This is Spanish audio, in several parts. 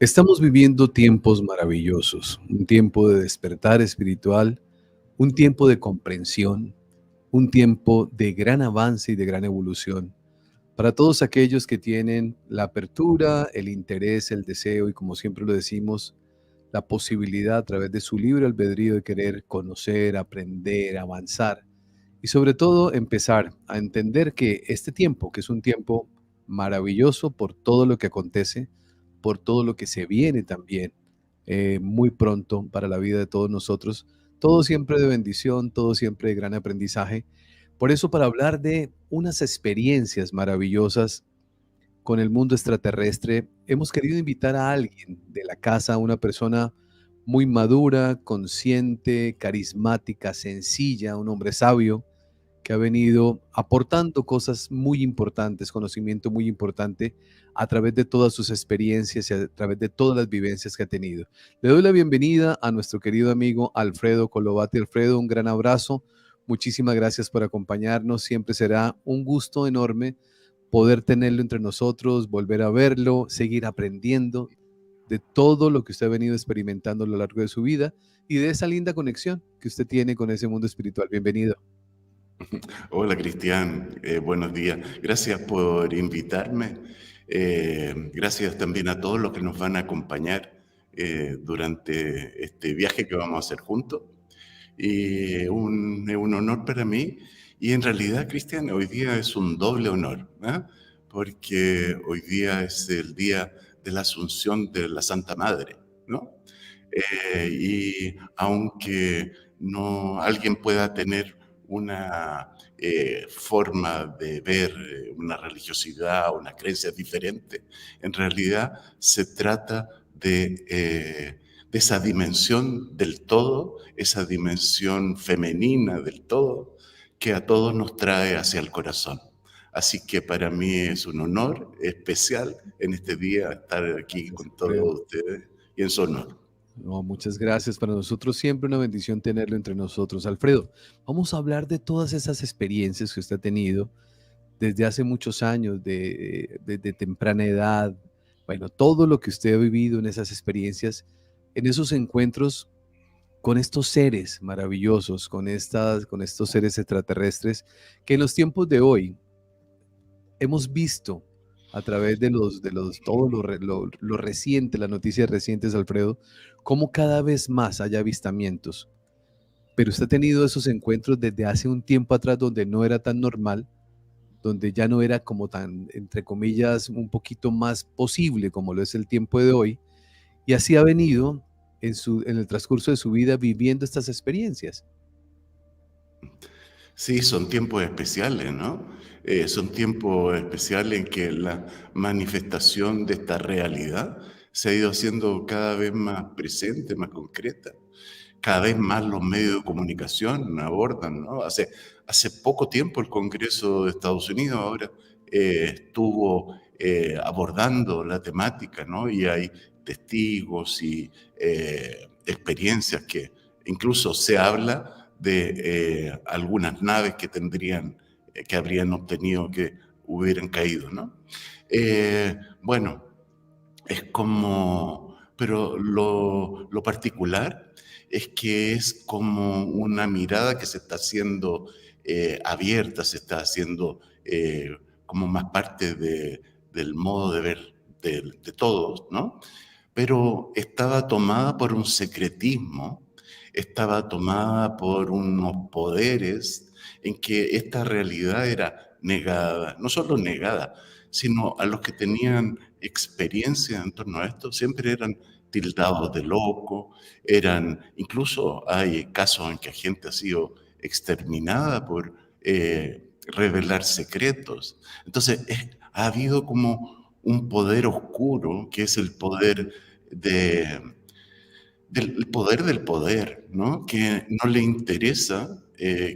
Estamos viviendo tiempos maravillosos, un tiempo de despertar espiritual, un tiempo de comprensión, un tiempo de gran avance y de gran evolución. Para todos aquellos que tienen la apertura, el interés, el deseo y, como siempre lo decimos, la posibilidad a través de su libre albedrío de querer conocer, aprender, avanzar y sobre todo empezar a entender que este tiempo, que es un tiempo maravilloso por todo lo que acontece, por todo lo que se viene también muy pronto para la vida de todos nosotros, todo siempre de bendición, todo siempre de gran aprendizaje. Por eso, para hablar de unas experiencias maravillosas con el mundo extraterrestre, hemos querido invitar a alguien de la casa, una persona muy madura, consciente, carismática, sencilla, un hombre sabio que ha venido aportando cosas muy importantes, conocimiento muy importante a través de todas sus experiencias y a través de todas las vivencias que ha tenido. Le doy la bienvenida a nuestro querido amigo Alfredo Colovati. Alfredo, un gran abrazo. Muchísimas gracias por acompañarnos. Siempre será un gusto enorme poder tenerlo entre nosotros, volver a verlo, seguir aprendiendo de todo lo que usted ha venido experimentando a lo largo de su vida y de esa linda conexión que usted tiene con ese mundo espiritual. Bienvenido. Hola Cristian, buenos días. Gracias por invitarme. Gracias también a todos los que nos van a acompañar durante este viaje que vamos a hacer juntos. Es un honor para mí y en realidad, Cristian, hoy día es un doble honor, ¿ah? Porque hoy día es el día de la Asunción de la Santa Madre, ¿no? Y aunque no alguien pueda tener una forma de ver una religiosidad, una creencia diferente, en realidad se trata de esa dimensión del todo, esa dimensión femenina del todo, que a todos nos trae hacia el corazón. Así que para mí es un honor especial en este día estar aquí Gracias, con Alfredo. todos ustedes y en su honor. No, muchas gracias. Para nosotros siempre una bendición tenerlo entre nosotros. Alfredo, vamos a hablar de todas esas experiencias que usted ha tenido desde hace muchos años, de temprana edad. Bueno, todo lo que usted ha vivido en esas experiencias, en esos encuentros con estos seres maravillosos, con estos seres extraterrestres, que en los tiempos de hoy hemos visto a través todo lo reciente, las noticias recientes, Alfredo, cómo cada vez más hay avistamientos. Pero usted ha tenido esos encuentros desde hace un tiempo atrás donde no era tan normal, donde ya no era como tan, entre comillas, un poquito más posible como lo es el tiempo de hoy, y así ha venido en el transcurso de su vida viviendo estas experiencias. Sí, son tiempos especiales, ¿no? Son tiempos especiales en que la manifestación de esta realidad se ha ido haciendo cada vez más presente, más concreta. Cada vez más los medios de comunicación abordan, ¿no? Hace poco tiempo el Congreso de Estados Unidos ahora estuvo abordando la temática, ¿no? Y hay testigos y experiencias que incluso se habla de algunas naves que que habrían obtenido que hubieran caído, ¿no? Bueno, es como, pero lo particular es que es como una mirada que se está haciendo abierta, se está haciendo como más parte del modo de ver de todos, ¿no? Pero estaba tomada por un secretismo, estaba tomada por unos poderes en que esta realidad era negada, no solo negada, sino a los que tenían experiencia en torno a esto, siempre eran tildados de loco, incluso hay casos en que gente ha sido exterminada por revelar secretos. Entonces, ha habido como un poder oscuro, que es el poder de, del poder del poder, ¿no? Que no le interesa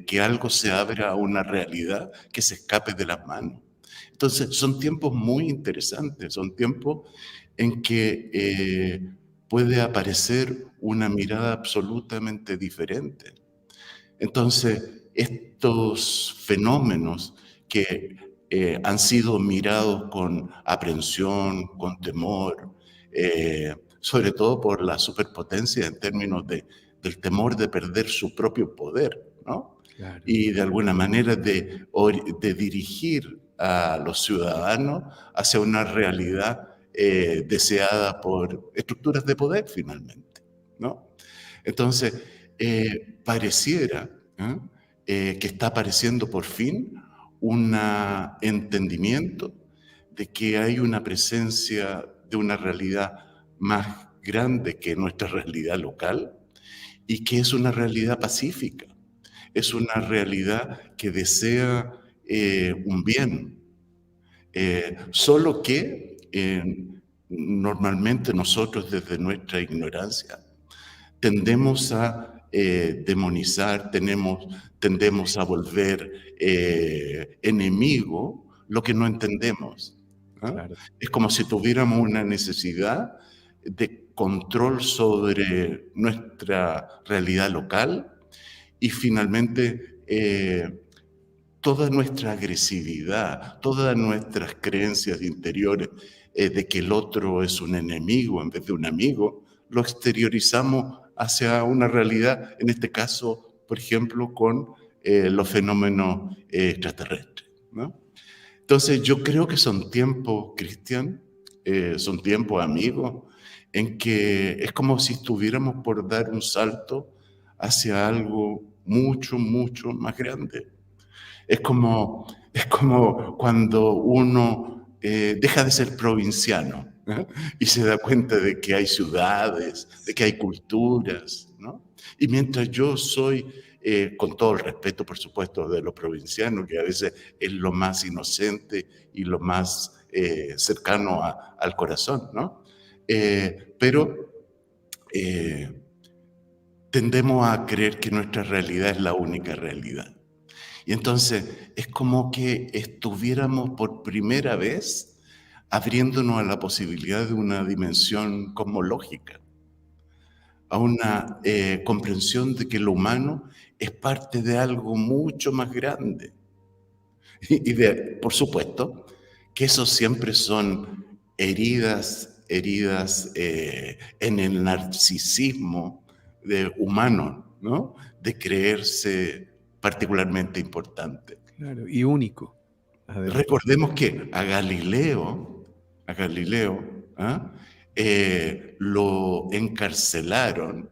que algo se abra a una realidad que se escape de las manos. Entonces, son tiempos muy interesantes, son tiempos en que puede aparecer una mirada absolutamente diferente. Entonces, estos fenómenos que han sido mirados con aprensión, con temor, sobre todo por la superpotencia en términos del temor de perder su propio poder, ¿no? Claro. Y de alguna manera de dirigir a los ciudadanos hacia una realidad deseada por estructuras de poder finalmente, ¿no? Entonces, pareciera ¿eh? Que está apareciendo por fin un entendimiento de que hay una presencia de una realidad más grande que nuestra realidad local y que es una realidad pacífica, es una realidad que desea un bien, solo que normalmente nosotros desde nuestra ignorancia tendemos a demonizar, tendemos a volver enemigo lo que no entendemos. ¿Ah? Claro. Es como si tuviéramos una necesidad de control sobre nuestra realidad local y finalmente toda nuestra agresividad, todas nuestras creencias interiores de que el otro es un enemigo en vez de un amigo, lo exteriorizamos hacia una realidad, en este caso, por ejemplo, con los fenómenos extraterrestres, ¿no? Entonces yo creo que son tiempos, Cristian, son tiempos amigos, en que es como si estuviéramos por dar un salto hacia algo mucho, mucho más grande. Es como cuando uno deja de ser provinciano, ¿eh? Y se da cuenta de que hay ciudades, de que hay culturas, ¿no? Y mientras yo soy, con todo el respeto, por supuesto, de los provincianos, que a veces es lo más inocente y lo más cercano al corazón, ¿no? Pero tendemos a creer que nuestra realidad es la única realidad. Y entonces es como que estuviéramos por primera vez abriéndonos a la posibilidad de una dimensión cosmológica, a una comprensión de que lo humano es parte de algo mucho más grande. Por supuesto, que eso siempre son heridas en el narcisismo humano, ¿no? De creerse particularmente importante. Claro, y único, además. Recordemos que a Galileo, ¿ah? Lo encarcelaron,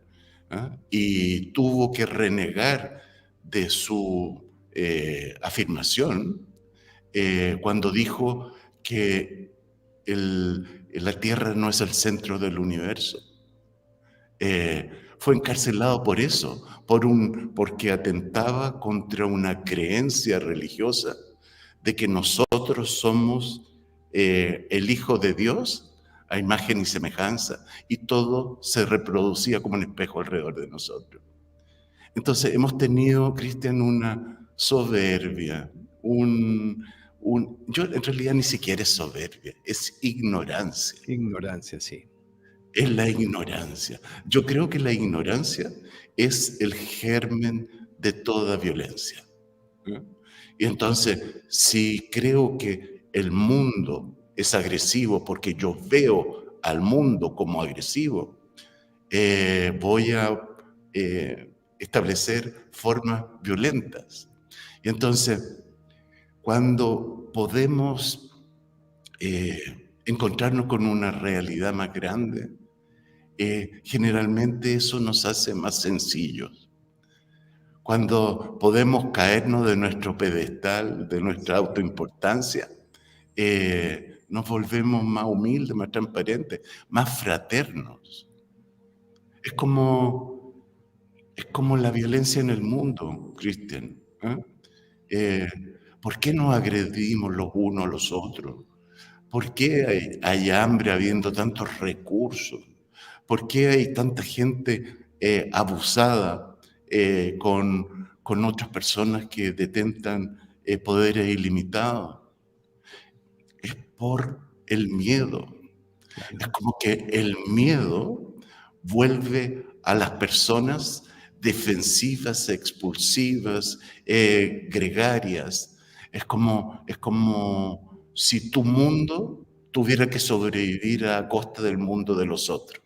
¿ah? Y tuvo que renegar de su afirmación cuando dijo que la Tierra no es el centro del universo. Fue encarcelado por eso, porque atentaba contra una creencia religiosa de que nosotros somos el Hijo de Dios a imagen y semejanza, y todo se reproducía como un espejo alrededor de nosotros. Entonces hemos tenido, Cristian, una soberbia, yo en realidad ni siquiera es soberbia, es ignorancia. Ignorancia, sí. Es la ignorancia. Yo creo que la ignorancia es el germen de toda violencia. ¿Eh? Y entonces, si creo que el mundo es agresivo porque yo veo al mundo como agresivo, voy a establecer formas violentas. Y entonces, cuando podemos encontrarnos con una realidad más grande, generalmente eso nos hace más sencillos. Cuando podemos caernos de nuestro pedestal, de nuestra autoimportancia, nos volvemos más humildes, más transparentes, más fraternos. Es como, es como la violencia en el mundo, Cristian. ¿Eh? Eh, ¿Por qué nos agredimos los unos a los otros? ¿Por qué hay hambre habiendo tantos recursos? ¿Por qué hay tanta gente abusada con otras personas que detentan poderes ilimitados? Es por el miedo. Claro. Es como que el miedo vuelve a las personas defensivas, expulsivas, gregarias. Es como si tu mundo tuviera que sobrevivir a costa del mundo de los otros.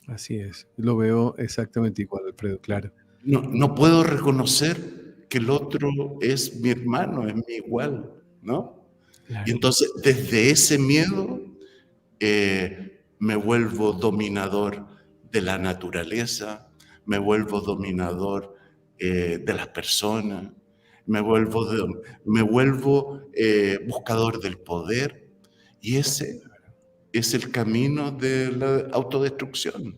Así es. Lo veo exactamente igual, Alfredo, claro. No puedo reconocer que el otro es mi hermano, es mi igual, ¿no? Y Claro. entonces, desde ese miedo, me vuelvo dominador de la naturaleza, me vuelvo dominador de las personas, me vuelvo buscador del poder, y ese es el camino de la autodestrucción.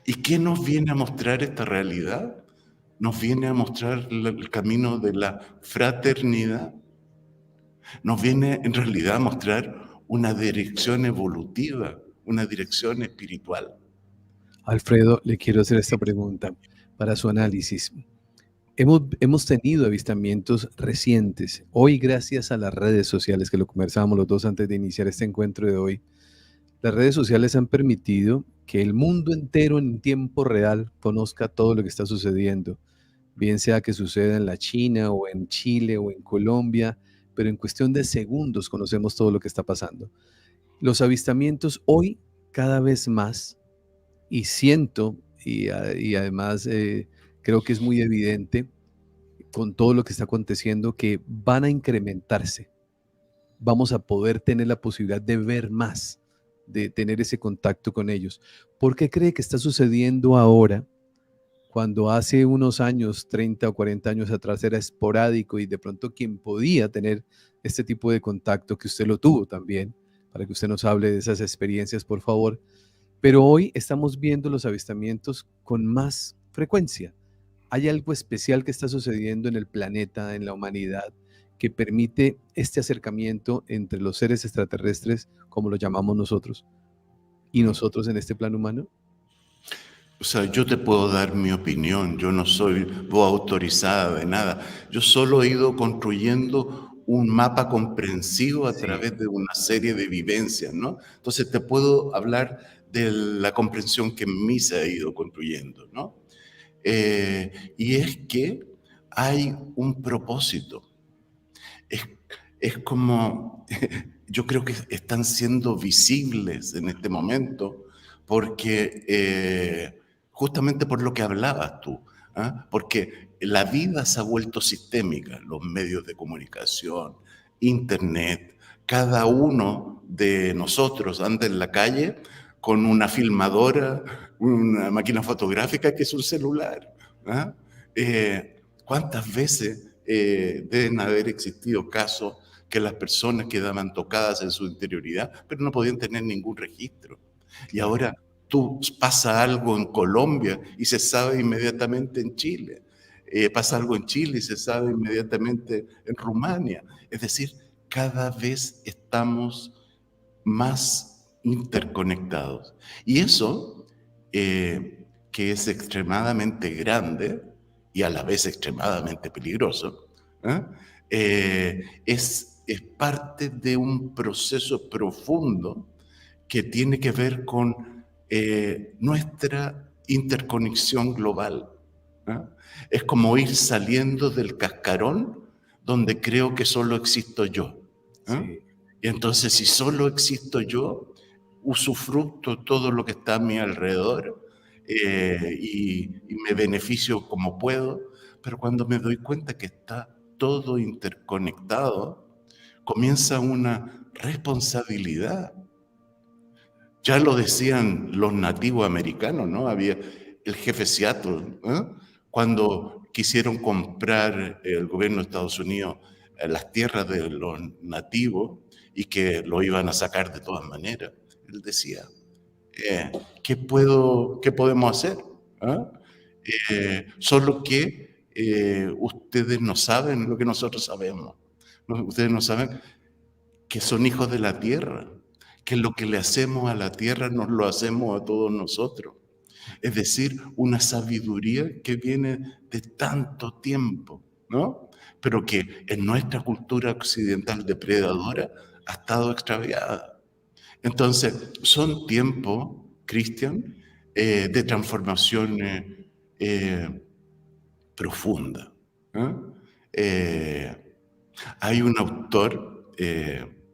¿Y qué nos viene a mostrar esta realidad? Nos viene a mostrar el camino de la fraternidad. Nos viene en realidad a mostrar una dirección evolutiva, una dirección espiritual. Alfredo, le quiero hacer esta pregunta para su análisis. Hemos tenido avistamientos recientes. Hoy, gracias a las redes sociales, que lo conversábamos los dos antes de iniciar este encuentro de hoy, las redes sociales han permitido que el mundo entero en tiempo real conozca todo lo que está sucediendo, bien sea que suceda en la China o en Chile o en Colombia, pero en cuestión de segundos conocemos todo lo que está pasando. Los avistamientos hoy cada vez más, y siento, y además creo que es muy evidente con todo lo que está aconteciendo, que van a incrementarse. Vamos a poder tener la posibilidad de ver más, de tener ese contacto con ellos. ¿Por qué cree que está sucediendo ahora, cuando hace unos años, 30 o 40 años atrás, era esporádico y de pronto quien podía tener este tipo de contacto, que usted lo tuvo también, para que usted nos hable de esas experiencias, por favor? Pero hoy estamos viendo los avistamientos con más frecuencia. ¿Hay algo especial que está sucediendo en el planeta, en la humanidad, que permite este acercamiento entre los seres extraterrestres, como lo llamamos nosotros, y nosotros en este plano humano? O sea, yo te puedo dar mi opinión, yo no soy voz autorizada de nada. Yo solo he ido construyendo un mapa comprensivo a Sí, través de una serie de vivencias, ¿no? Entonces te puedo hablar de la comprensión que en mí se ha ido construyendo, ¿no? Y es que hay un propósito. Es, es como, yo creo que están siendo visibles en este momento porque justamente por lo que hablabas tú, ¿ah? Porque la vida se ha vuelto sistémica, los medios de comunicación, internet, cada uno de nosotros anda en la calle con una filmadora, una máquina fotográfica que es un celular. ¿Ah? ¿Cuántas veces deben haber existido casos que las personas quedaban tocadas en su interioridad, pero no podían tener ningún registro? Y claro. ahora tú pasa algo en Colombia y se sabe inmediatamente en Chile. Pasa algo en Chile y se sabe inmediatamente en Rumania. Es decir, cada vez estamos más interconectados. Y eso, que es extremadamente grande y a la vez extremadamente peligroso, ¿eh? Es parte de un proceso profundo que tiene que ver con nuestra interconexión global. ¿Eh? Es como ir saliendo del cascarón donde creo que solo existo yo. ¿Eh? Sí, Y entonces, si solo existo yo, usufructo todo lo que está a mi alrededor y me beneficio como puedo, pero cuando me doy cuenta que está todo interconectado, comienza una responsabilidad. Ya lo decían los nativos americanos, ¿no? Había el jefe Seattle, ¿eh? Cuando quisieron comprar el gobierno de Estados Unidos las tierras de los nativos y que lo iban a sacar de todas maneras. Él decía, ¿qué podemos hacer? ¿Ah? Solo que ustedes no saben lo que nosotros sabemos. Ustedes no saben que son hijos de la tierra, que lo que le hacemos a la tierra nos lo hacemos a todos nosotros. Es decir, una sabiduría que viene de tanto tiempo, ¿no? Pero que en nuestra cultura occidental depredadora ha estado extraviada. Entonces, son tiempos, Cristian, de transformación profunda. ¿Eh? Eh, Hay un autor,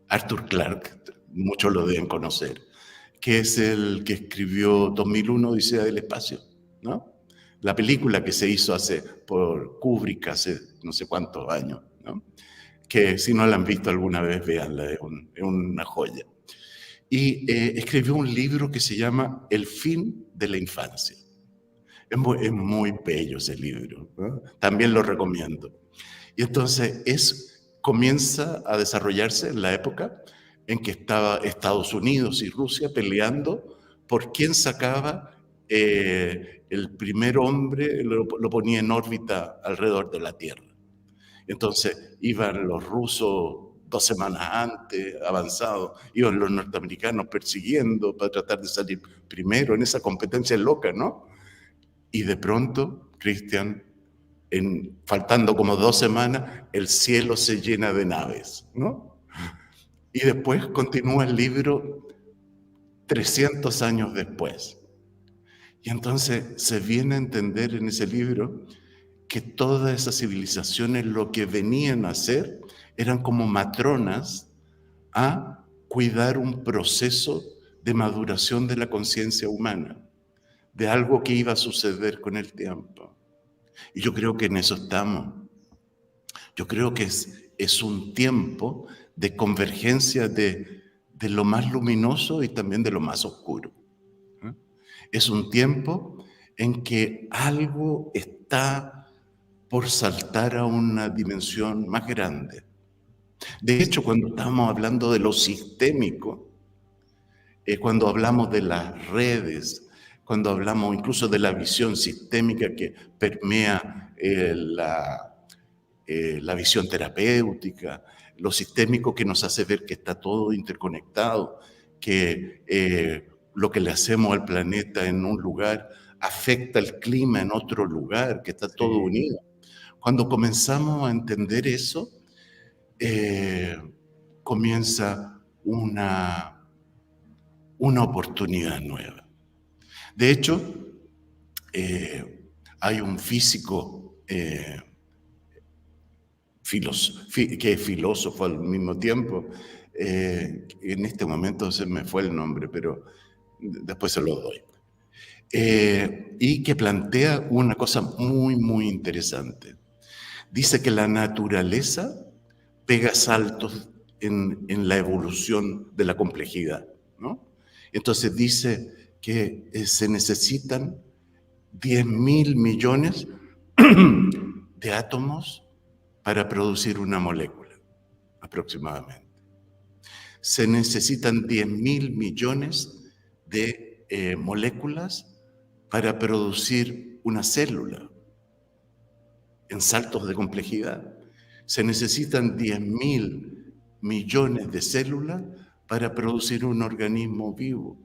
Arthur Clarke, muchos lo deben conocer, que es el que escribió 2001 Odisea del Espacio, ¿no? La película que se hizo por Kubrick hace no sé cuántos años, ¿no? Que si no la han visto alguna vez, véanla, es una joya. Y escribió un libro que se llama El fin de la infancia. Es muy bello ese libro, ¿no? También lo recomiendo. Y entonces comienza a desarrollarse en la época en que estaba Estados Unidos y Rusia peleando por quién sacaba el primer hombre, lo ponía en órbita alrededor de la Tierra. Entonces iban los rusos 2 semanas antes, avanzados, iban los norteamericanos persiguiendo para tratar de salir primero en esa competencia loca, ¿no? Y de pronto, Cristian, faltando como 2 semanas, el cielo se llena de naves, ¿no? Y después continúa el libro 300 años después. Y entonces se viene a entender en ese libro que todas esas civilizaciones lo que venían a hacer eran como matronas a cuidar un proceso de maduración de la conciencia humana, de algo que iba a suceder con el tiempo. Y yo creo que en eso estamos. Yo creo que es un tiempo de convergencia de lo más luminoso y también de lo más oscuro. Es un tiempo en que algo está por saltar a una dimensión más grande. De hecho, cuando estamos hablando de lo sistémico, cuando hablamos de las redes, cuando hablamos incluso de la visión sistémica que permea la visión terapéutica, lo sistémico que nos hace ver que está todo interconectado, que lo que le hacemos al planeta en un lugar afecta el clima en otro lugar, que está todo unido. Cuando comenzamos a entender eso, comienza una oportunidad nueva. De hecho, hay un físico que es filósofo al mismo tiempo, en este momento se me fue el nombre, pero después se lo doy, y que plantea una cosa muy, muy interesante. Dice que la naturaleza pega saltos en la evolución de la complejidad, ¿no? Entonces dice que se necesitan 10.000 millones de átomos para producir una molécula, aproximadamente. Se necesitan 10.000 millones de moléculas para producir una célula en saltos de complejidad. Se necesitan 10.000 millones de células para producir un organismo vivo.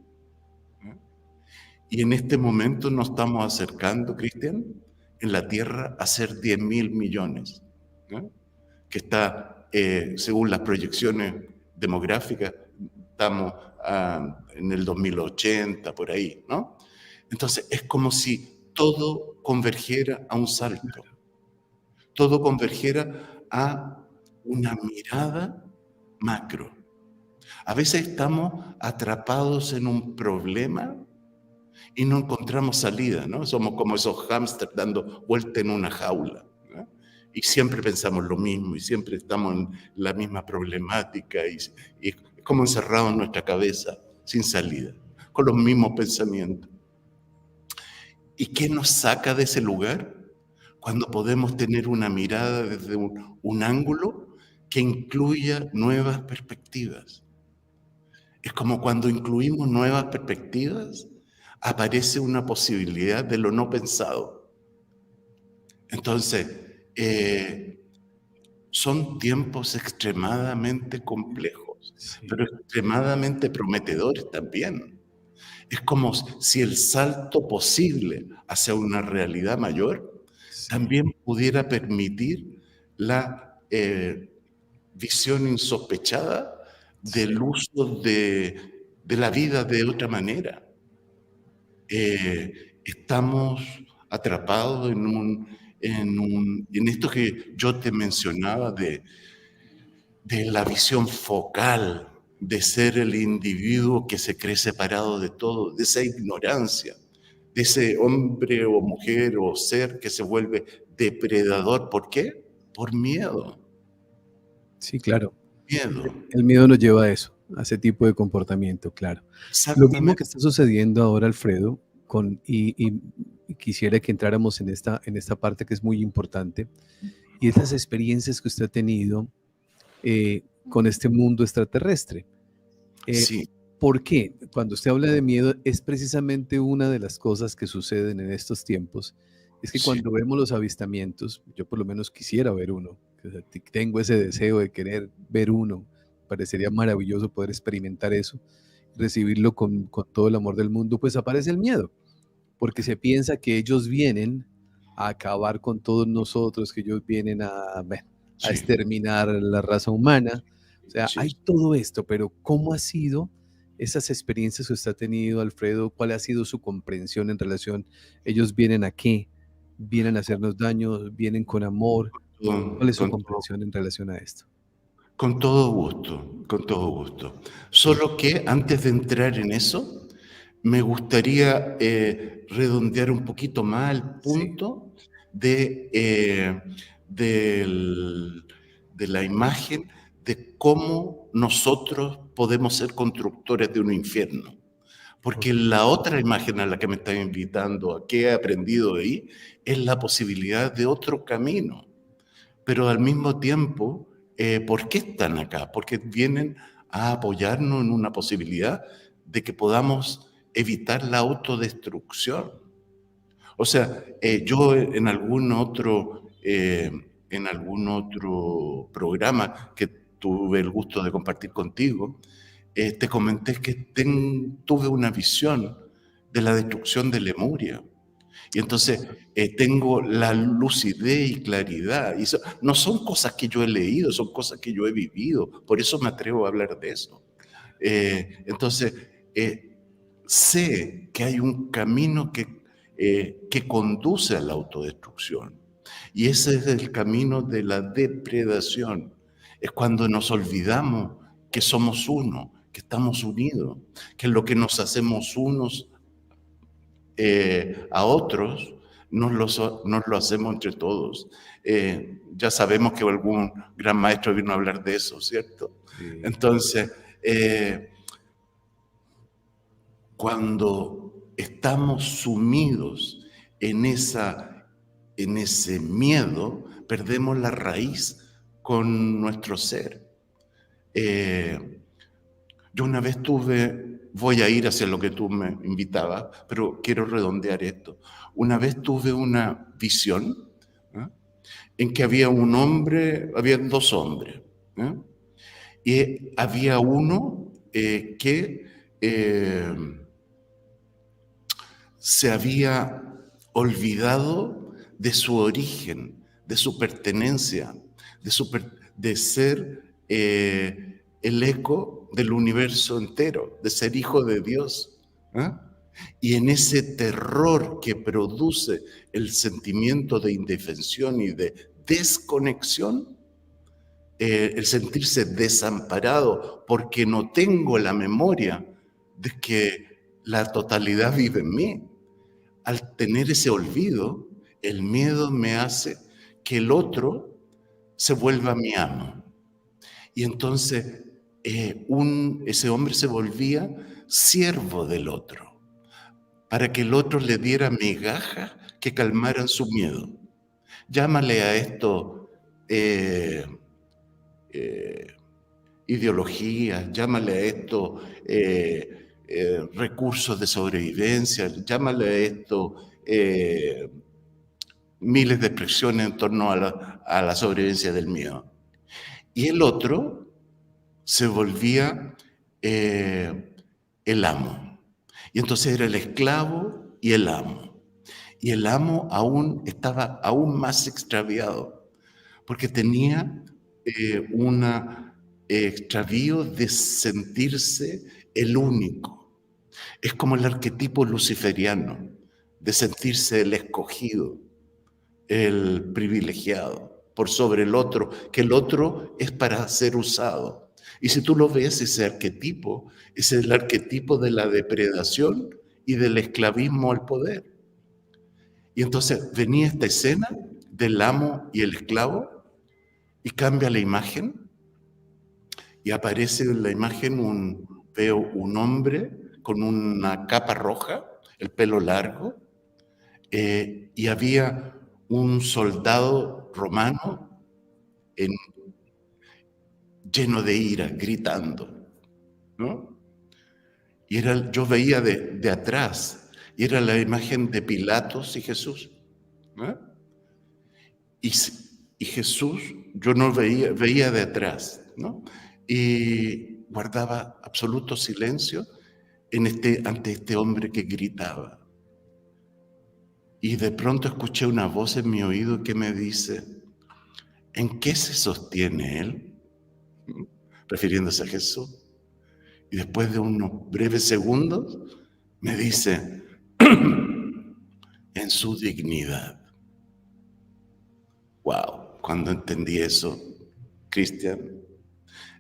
Y en este momento nos estamos acercando, Cristian, en la Tierra a ser 10.000 millones, ¿no? Que está, según las proyecciones demográficas, estamos en el 2080, por ahí, ¿no? Entonces, es como si todo convergiera a un salto. Todo convergiera a una mirada macro. A veces estamos atrapados en un problema y no encontramos salida, ¿no? Somos como esos hámsters dando vuelta en una jaula, ¿no? Y siempre pensamos lo mismo y siempre estamos en la misma problemática y es como encerrados en nuestra cabeza, sin salida, con los mismos pensamientos. ¿Y qué nos saca de ese lugar? Cuando podemos tener una mirada desde un ángulo que incluya nuevas perspectivas. Es como cuando incluimos nuevas perspectivas, aparece una posibilidad de lo no pensado. Entonces, son tiempos extremadamente complejos, pero extremadamente prometedores también. Es como si el salto posible hacia una realidad mayor también pudiera permitir la visión insospechada del uso de la vida de otra manera. Estamos atrapados en esto que yo te mencionaba de la visión focal, de ser el individuo que se cree separado de todo, de esa ignorancia, de ese hombre o mujer o ser que se vuelve depredador. ¿Por qué? Por miedo. Sí, claro. Miedo. El miedo nos lleva a eso, a ese tipo de comportamiento, claro. Lo mismo que Exactamente. está sucediendo ahora, Alfredo, y quisiera que entráramos en esta parte que es muy importante, y esas experiencias que usted ha tenido con este mundo extraterrestre. Eh, Sí, ¿Por qué? Cuando usted habla de miedo, es precisamente una de las cosas que suceden en estos tiempos. Es que sí, cuando vemos los avistamientos, yo por lo menos quisiera ver uno, o sea, tengo ese deseo de querer ver uno. Parecería maravilloso poder experimentar eso, recibirlo con todo el amor del mundo, pues aparece el miedo, porque se piensa que ellos vienen a acabar con todos nosotros, que ellos vienen bueno, a sí, exterminar la raza humana. O sea, sí. hay todo esto, pero ¿cómo ha sido esas experiencias que usted ha tenido, Alfredo? ¿Cuál ha sido su comprensión en relación? ¿Ellos vienen a qué? ¿Vienen a hacernos daño? ¿Vienen con amor? ¿Cuál es su Con, comprensión en relación a esto? con todo gusto, con todo gusto. Sí, Solo que antes de entrar en eso, me gustaría redondear un poquito más el sí, punto de, del- de la imagen de cómo nosotros podemos ser constructores de un infierno. Porque ok, la otra imagen a la que me están invitando, a qué he aprendido de ahí, es la posibilidad de otro camino. Pero al mismo tiempo, ¿por qué están acá? Porque vienen a apoyarnos en una posibilidad de que podamos evitar la autodestrucción. O sea, yo en algún otro programa que tuve el gusto de compartir contigo, te comenté que tuve una visión de la destrucción de Lemuria. Y entonces tengo la lucidez y claridad. Y no son cosas que yo he leído, son cosas que yo he vivido. Por eso me atrevo a hablar de eso. Entonces, eh, sé que hay un camino que conduce a la autodestrucción. Y ese es el camino de la depredación. Es cuando nos olvidamos que somos uno, que estamos unidos, que lo que nos hacemos unos a otros, nos lo hacemos entre todos. Ya sabemos que algún gran maestro vino a hablar de eso, ¿cierto? sí, Entonces, cuando estamos sumidos en, en ese miedo, perdemos la raíz con nuestro ser. Eh, yo una vez voy a ir hacia lo que tú me invitabas, pero quiero redondear esto. Una vez tuve una visión, ¿eh? En que había un hombre, había dos hombres, ¿eh? Y había uno que eh, se había olvidado de su origen, de su pertenencia, de ser el eco del universo entero, de ser hijo de Dios. ¿Eh? Y en ese terror que produce el sentimiento de indefensión y de desconexión, el sentirse desamparado porque no tengo la memoria de que la totalidad vive en mí. Al tener ese olvido, el miedo me hace que el otro se vuelva mi amo. Y entonces ese hombre se volvía siervo del otro, para que el otro le diera migajas que calmaran su miedo. Llámale a esto eh, eh, ideologías, llámale a esto recursos de sobrevivencia, llámale a esto miles de expresiones en torno a la sobrevivencia del miedo. Y el otro se volvía eh, el amo. Y entonces era el esclavo y el amo. Y el amo aún estaba aún más extraviado, porque tenía un extravío de sentirse el único. Es como el arquetipo luciferiano, de sentirse el escogido, el privilegiado, por sobre el otro, que el otro es para ser usado. Y si tú lo ves, ese arquetipo es el arquetipo de la depredación y del esclavismo al poder. Y entonces venía esta escena del amo y el esclavo y cambia la imagen y aparece en la imagen veo un hombre con una capa roja, el pelo largo, y había un soldado romano lleno de ira, gritando, ¿no? Y yo veía de atrás, y era la imagen de Pilatos y Jesús, ¿no? Y Jesús, yo no veía de atrás, ¿no? Y guardaba absoluto silencio ante este hombre que gritaba. Y de pronto escuché una voz en mi oído que me dice, ¿en qué se sostiene él? Refiriéndose a Jesús. Y después de unos breves segundos, me dice, en su dignidad. Wow, cuando entendí eso, Cristian,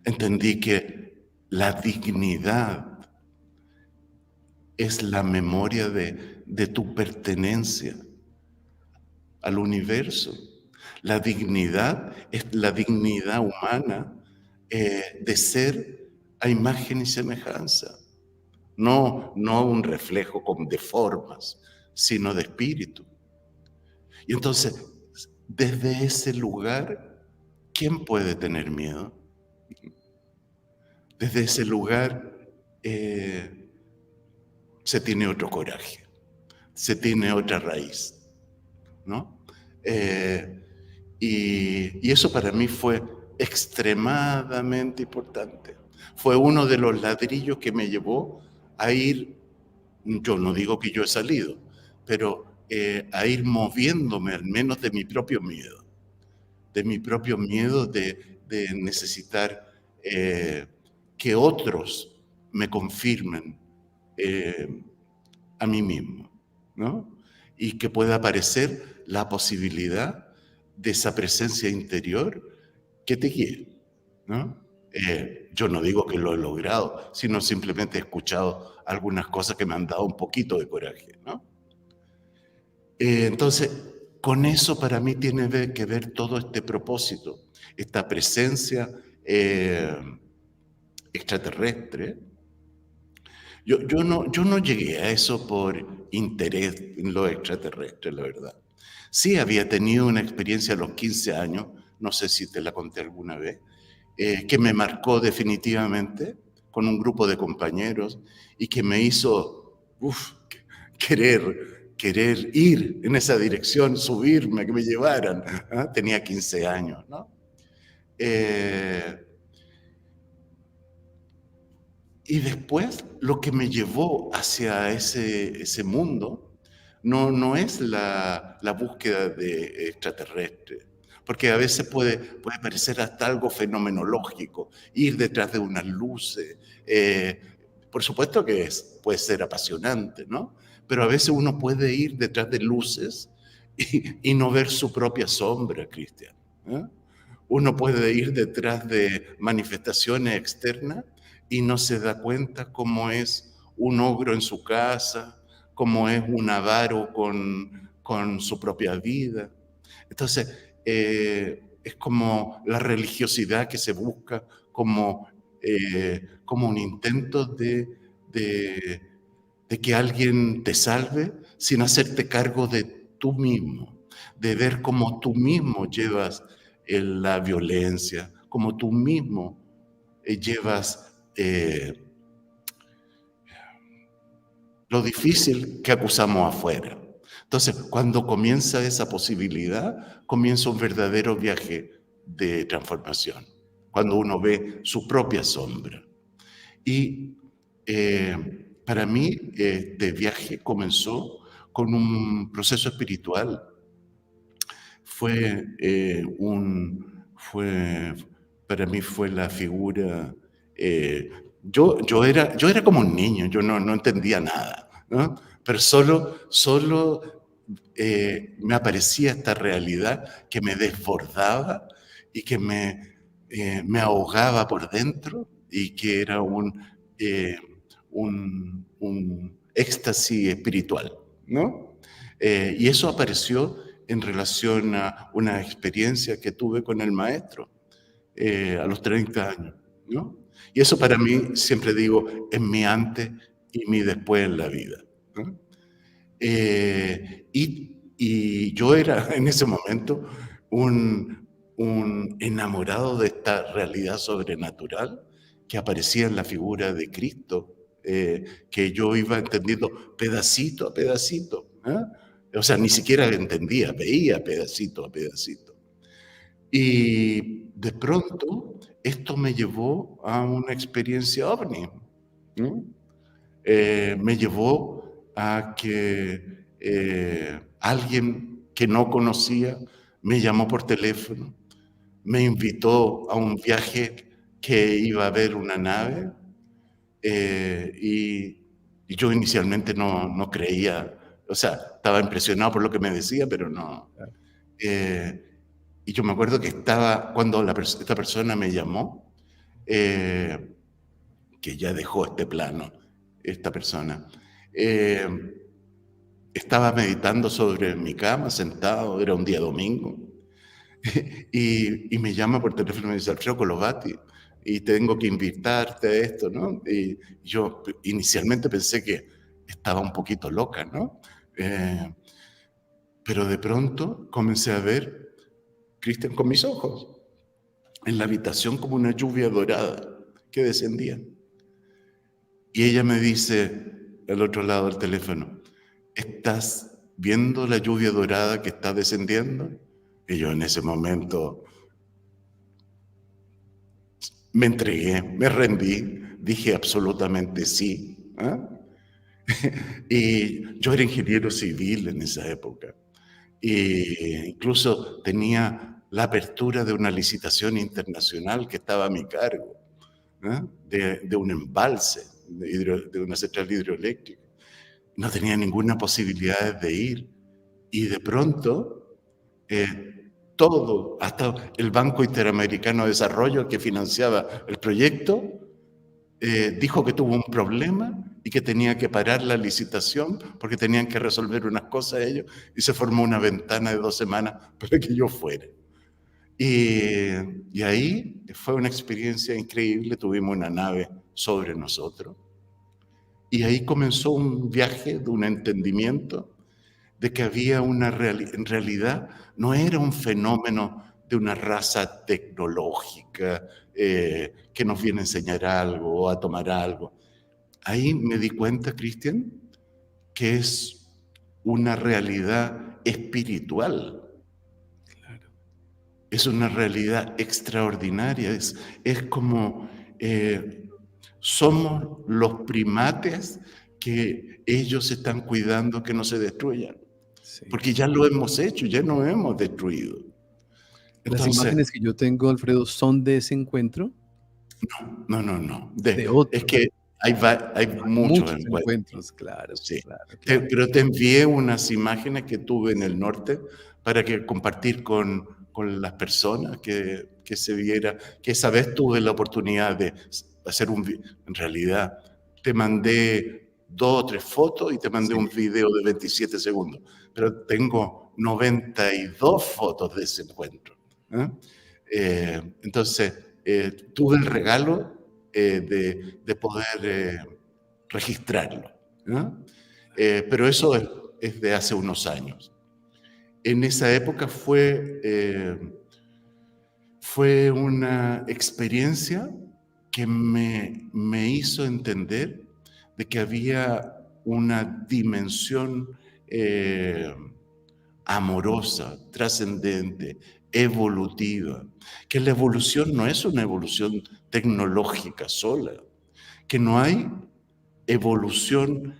entendí que la dignidad es la memoria de tu pertenencia al universo. La dignidad es la dignidad humana de ser a imagen y semejanza. No un reflejo de formas, sino de espíritu. Y entonces, desde ese lugar, ¿quién puede tener miedo? Desde ese lugar se tiene otro coraje, se tiene otra raíz, ¿no? Y eso para mí fue extremadamente importante. Fue uno de los ladrillos que me llevó a ir, yo no digo que yo he salido, pero a ir moviéndome al menos de mi propio miedo de necesitar que otros me confirmen a mí mismo, ¿no? Y que pueda aparecer la posibilidad de esa presencia interior que te guíe, ¿no? Yo no digo que lo he logrado, sino simplemente he escuchado algunas cosas que me han dado un poquito de coraje, ¿no? Entonces, con eso para mí tiene que ver todo este propósito, esta presencia extraterrestre. Yo no llegué a eso por interés en lo extraterrestre, la verdad. Sí había tenido una experiencia a los 15 años, no sé si te la conté alguna vez, que me marcó definitivamente con un grupo de compañeros y que me hizo querer ir en esa dirección, subirme, que me llevaran. ¿Ah? Tenía 15 años, ¿no? Y después lo que me llevó hacia ese mundo no es la búsqueda de extraterrestre, porque a veces puede parecer hasta algo fenomenológico, ir detrás de unas luces. Por supuesto que puede ser apasionante, ¿no? Pero a veces uno puede ir detrás de luces y no ver su propia sombra, Cristian, ¿eh? Uno puede ir detrás de manifestaciones externas y no se da cuenta cómo es un ogro en su casa, cómo es un avaro con su propia vida. Entonces, es como la religiosidad que se busca como un intento de que alguien te salve sin hacerte cargo de tú mismo, de ver cómo tú mismo llevas la violencia, cómo tú mismo llevas lo difícil que acusamos afuera. Entonces, cuando comienza esa posibilidad, comienza un verdadero viaje de transformación, cuando uno ve su propia sombra. Y para mí, este viaje comenzó con un proceso espiritual. Para mí fue la figura. Yo era como un niño, yo no entendía nada, ¿no? Pero solo me aparecía esta realidad que me desbordaba y que me ahogaba por dentro. y que era eh, un éxtasis espiritual, ¿no? Y eso apareció en relación a una experiencia que tuve con el maestro a los 30 años, ¿no? Y eso para mí, siempre digo, es mi antes y mi después en la vida, ¿no? Y yo era en ese momento un enamorado de esta realidad sobrenatural que aparecía en la figura de Cristo, que yo iba entendiendo pedacito a pedacito, ¿ah? O sea, ni siquiera entendía, veía pedacito a pedacito. Y de pronto esto me llevó a una experiencia ovni, ¿no? Me llevó a que alguien que no conocía me llamó por teléfono, me invitó a un viaje que iba a ver una nave y yo inicialmente no creía, o sea, estaba impresionado por lo que me decía, pero no. eh, y yo me acuerdo que estaba, cuando esta persona me llamó, eh, que ya dejó este plano, esta persona, eh, estaba meditando sobre mi cama, sentado, era un día domingo, y me llama por teléfono y me dice, Alfredo Colovati, y tengo que invitarte a esto, ¿no? Y yo inicialmente pensé que estaba un poquito loca, ¿no? Pero de pronto comencé a ver, Cristian, con mis ojos, en la habitación como una lluvia dorada que descendía. Y ella me dice, al otro lado del teléfono, ¿estás viendo la lluvia dorada que está descendiendo? Y yo en ese momento me entregué, me rendí, dije absolutamente sí. ¿Ah? Y yo era ingeniero civil en esa época. E incluso tenía la apertura de una licitación internacional que estaba a mi cargo, ¿ah? De un embalse, de una central hidroeléctrica. No tenía ninguna posibilidad de ir. Y de pronto, todo, hasta el Banco Interamericano de Desarrollo que financiaba el proyecto, dijo que tuvo un problema y que tenía que parar la licitación porque tenían que resolver unas cosas ellos y se formó una ventana de 2 semanas para que yo fuera. Y ahí fue una experiencia increíble, tuvimos una nave sobre nosotros y ahí comenzó un viaje de un entendimiento de que había en realidad no era un fenómeno de una raza tecnológica que nos viene a enseñar algo o a tomar algo. Ahí me di cuenta, Cristian, que es una realidad espiritual. Claro. Es una realidad extraordinaria. Es como somos los primates que ellos están cuidando que no se destruyan. Sí. Porque ya lo hemos hecho, ya nos hemos destruido. Las Entonces, imágenes que yo tengo, Alfredo, ¿son de ese encuentro? no. De Es otro. que hay muchos Muchos encuentros, encuentros, claro, sí. claro, claro. Pero te envié unas imágenes que tuve en el norte para que compartir con las personas que se viera, que esa vez tuve la oportunidad de hacer en realidad, te mandé 2 o 3 fotos y te mandé Sí, un video de 27 segundos, pero tengo 92 fotos de ese encuentro. ¿Eh? Entonces, tuve el regalo de poder registrarlo. ¿No? Pero eso es de hace unos años. En esa época fue una experiencia que me hizo entender de que había una dimensión amorosa, trascendente, evolutiva, que la evolución no es una evolución tecnológica sola, que no hay evolución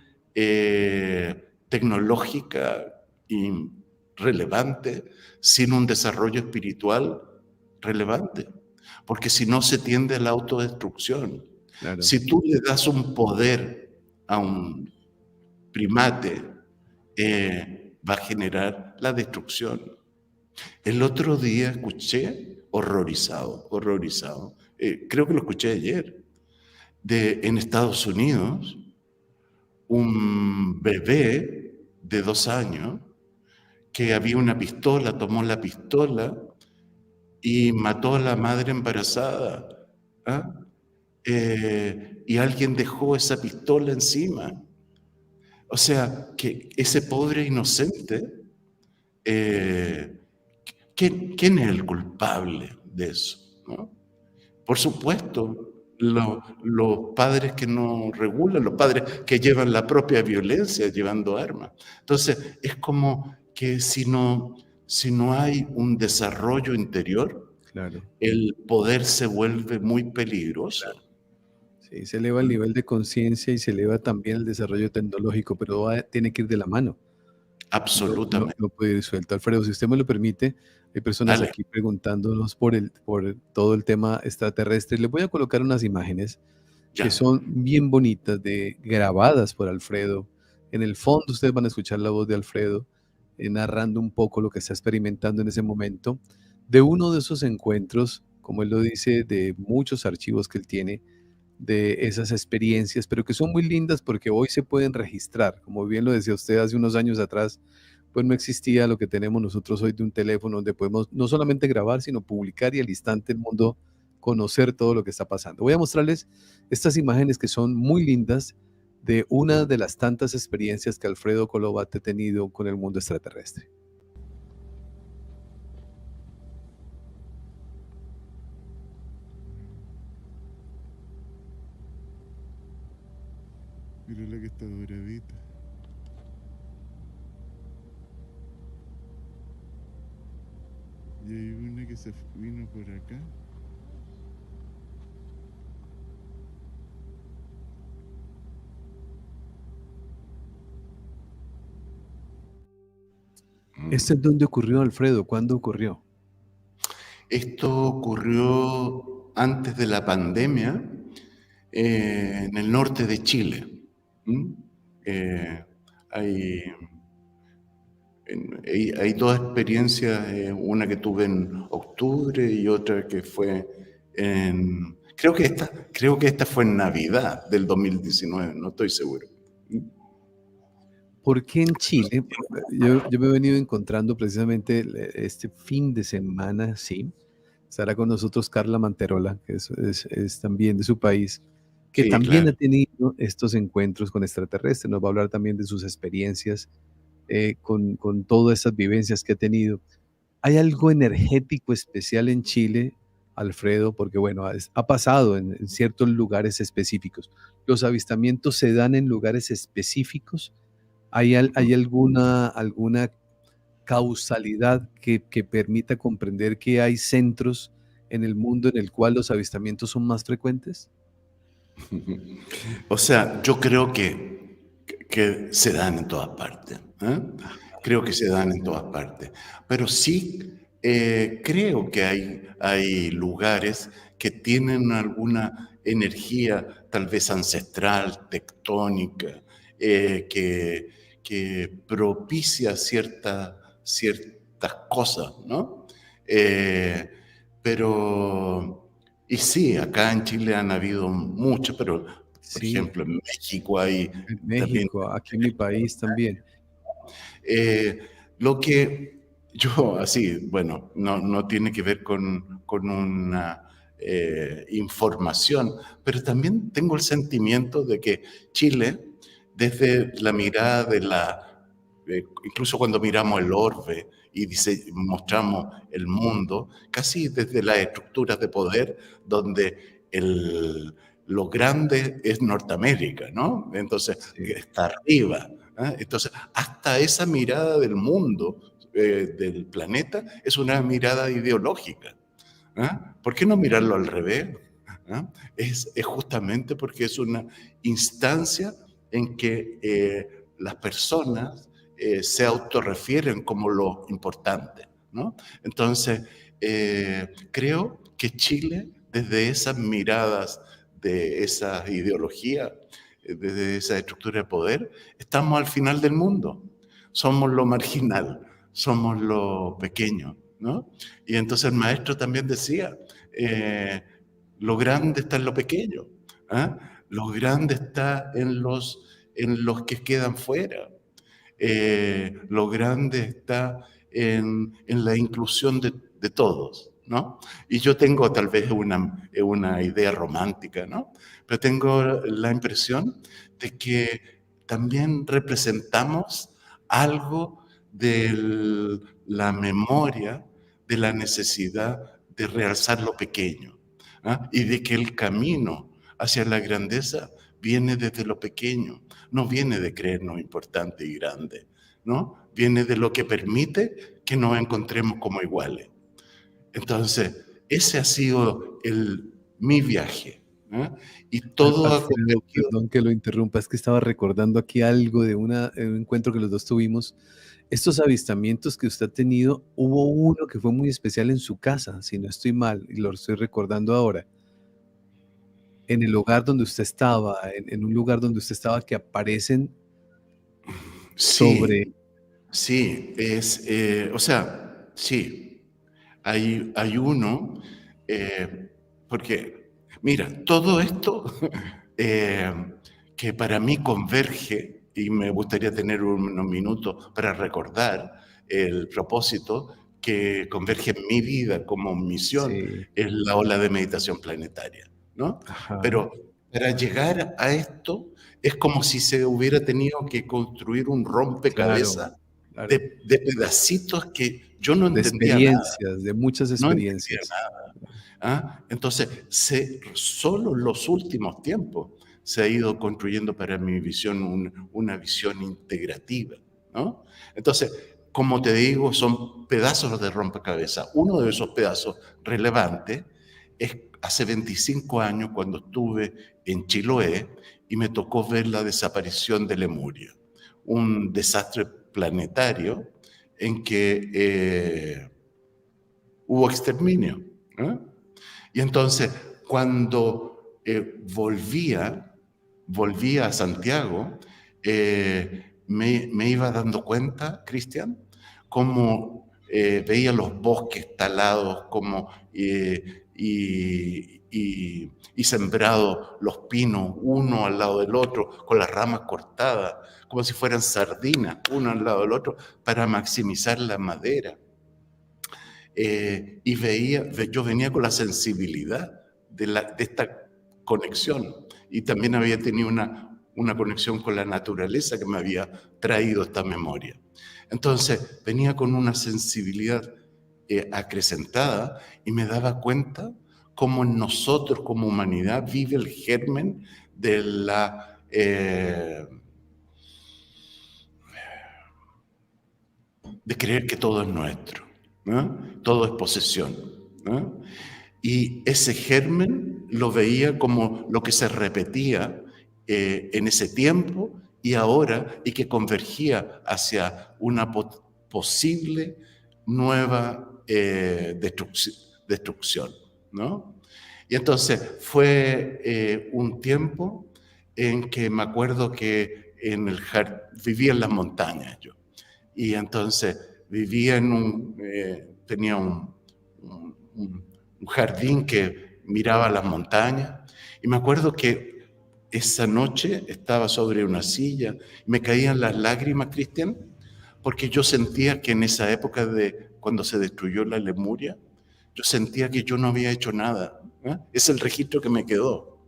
tecnológica y relevante sin un desarrollo espiritual relevante, porque si no se tiende a la autodestrucción. claro. Si tú le das un poder a un primate, va a generar la destrucción. El otro día escuché, horrorizado, creo que lo escuché ayer, en Estados Unidos, un bebé de 2 años que había una pistola, tomó la pistola y mató a la madre embarazada. ¿Ah? Y alguien dejó esa pistola encima. O sea, que ese pobre inocente, eh, ¿quién es el culpable de eso? ¿No? Por supuesto, los padres que no regulan, los padres que llevan la propia violencia llevando armas. Entonces, es como que si no hay un desarrollo interior, Claro. el poder se vuelve muy peligroso. Sí, se eleva el nivel de conciencia y se eleva también el desarrollo tecnológico, pero tiene que ir de la mano. Absolutamente. No puede ir suelto. Alfredo, si usted me lo permite, hay personas Dale, aquí preguntándonos por todo el tema extraterrestre. Les voy a colocar unas imágenes que ya. son bien bonitas, grabadas por Alfredo. En el fondo ustedes van a escuchar la voz de Alfredo narrando un poco lo que está experimentando en ese momento, de uno de esos encuentros, como él lo dice, de muchos archivos que él tiene, de esas experiencias, pero que son muy lindas porque hoy se pueden registrar. Como bien lo decía usted hace unos años atrás, pues no existía lo que tenemos nosotros hoy de un teléfono donde podemos no solamente grabar, sino publicar y al instante el mundo conocer todo lo que está pasando. Voy a mostrarles estas imágenes que son muy lindas de una de las tantas experiencias que Alfredo Colobat ha tenido con el mundo extraterrestre. Mira la que está doradita. Y hay una que se vino por acá. ¿Este es donde ocurrió, Alfredo? ¿Cuándo ocurrió? Esto ocurrió antes de la pandemia en el norte de Chile. ¿Mm? Eh, hay, hay dos experiencias, una que tuve en octubre y otra que fue en... Creo que esta fue en Navidad del 2019, no estoy seguro. ¿Por qué en Chile? Yo me he venido encontrando precisamente este fin de semana, sí. Estará con nosotros Carla Manterola, que es también de su país, que Sí, también claro. ha tenido estos encuentros con extraterrestres. Nos va a hablar también de sus experiencias con todas esas vivencias que ha tenido. ¿Hay algo energético especial en Chile, Alfredo? Porque bueno, ha pasado en ciertos lugares específicos. ¿Los avistamientos se dan en lugares específicos? ¿Hay alguna causalidad que permita comprender que hay centros en el mundo en el cual los avistamientos son más frecuentes? O sea, yo creo que se dan en todas partes. ¿Eh? Creo que se dan en todas partes. Pero sí creo que hay lugares que tienen alguna energía tal vez ancestral, tectónica, que propicia ciertas cosas, ¿no? Eh, pero... Y sí, acá en Chile han habido muchos, pero por Sí, ejemplo en México hay en también. México, aquí en mi país también. eh, lo que yo, así, bueno, no tiene que ver con una información, pero también tengo el sentimiento de que Chile, desde la mirada incluso cuando miramos el orbe y mostramos el mundo, casi desde las estructuras de poder, donde lo grande es Norteamérica, ¿no? Entonces, que Sí, está arriba. ¿Ah? Entonces, hasta esa mirada del mundo, del planeta, es una mirada ideológica. ¿Ah? ¿Por qué no mirarlo al revés? ¿Ah? Es justamente porque es una instancia en que las personas se autorrefieren como lo importante, ¿no? Entonces, creo que Chile, desde esas miradas de esa ideología, desde esa estructura de poder, estamos al final del mundo. Somos lo marginal, somos lo pequeño, ¿no? Y entonces el maestro también decía, lo grande está en lo pequeño. ¿Ah? Lo grande está en los que quedan fuera. Lo grande está en la inclusión de todos, ¿no? Y yo tengo tal vez una idea romántica, ¿no? Pero tengo la impresión de que también representamos algo de la memoria, de la necesidad de realzar lo pequeño, ¿ah? Y de que el camino hacia la grandeza viene desde lo pequeño, no viene de creernos importante y grande, ¿no? Viene de lo que permite que nos encontremos como iguales. Entonces, ese ha sido mi viaje, ¿eh? Y todo ha Alfredo, convergido. perdón que lo interrumpa, es que estaba recordando aquí algo de un encuentro que los dos tuvimos. Estos avistamientos que usted ha tenido, hubo uno que fue muy especial en su casa, si no estoy mal, y lo estoy recordando ahora, en el hogar donde usted estaba, en un lugar donde usted estaba, que aparecen sobre... Sí, sí, o sea, sí, hay uno, porque, mira, todo esto eh, que para mí converge, y me gustaría tener unos minutos para recordar el propósito que converge en mi vida como misión, Sí, es la ola de meditación planetaria, ¿no? ajá, Pero para llegar a esto es como si se hubiera tenido que construir un claro, rompecabezas claro. de pedacitos que yo no De entendía nada, experiencias, de muchas no entendía experiencias. nada. ¿Ah? Entonces, solo en los últimos tiempos se ha ido construyendo para mi visión una visión integrativa, ¿no? Entonces, como te digo, son pedazos de rompecabezas. Uno de esos pedazos relevantes es hace 25 años cuando estuve en Chiloé y me tocó ver la desaparición de Lemuria, un desastre planetario en que hubo exterminio, ¿eh? Y entonces, cuando volvía a Santiago, me iba dando cuenta, Cristian, cómo veía los bosques talados, como y sembrados los pinos uno al lado del otro, con las ramas cortadas, como si fueran sardinas, uno al lado del otro, para maximizar la madera. Yo venía con la sensibilidad de esta conexión y también había tenido una conexión con la naturaleza que me había traído esta memoria. Entonces venía con una sensibilidad acrecentada y me daba cuenta cómo en nosotros como humanidad vive el germen de de creer que todo es nuestro, ¿no? Todo es posesión, ¿no? Y ese germen lo veía como lo que se repetía en ese tiempo y ahora, y que convergía hacia una posible nueva destrucción, ¿no? Y entonces fue un tiempo en que me acuerdo que vivía en las montañas yo. Y entonces vivía tenía un jardín que miraba las montañas. Y me acuerdo que esa noche estaba sobre una silla, me caían las lágrimas, Cristian, porque yo sentía que en esa época de cuando se destruyó la Lemuria, yo sentía que yo no había hecho nada, ¿eh? Es el registro que me quedó.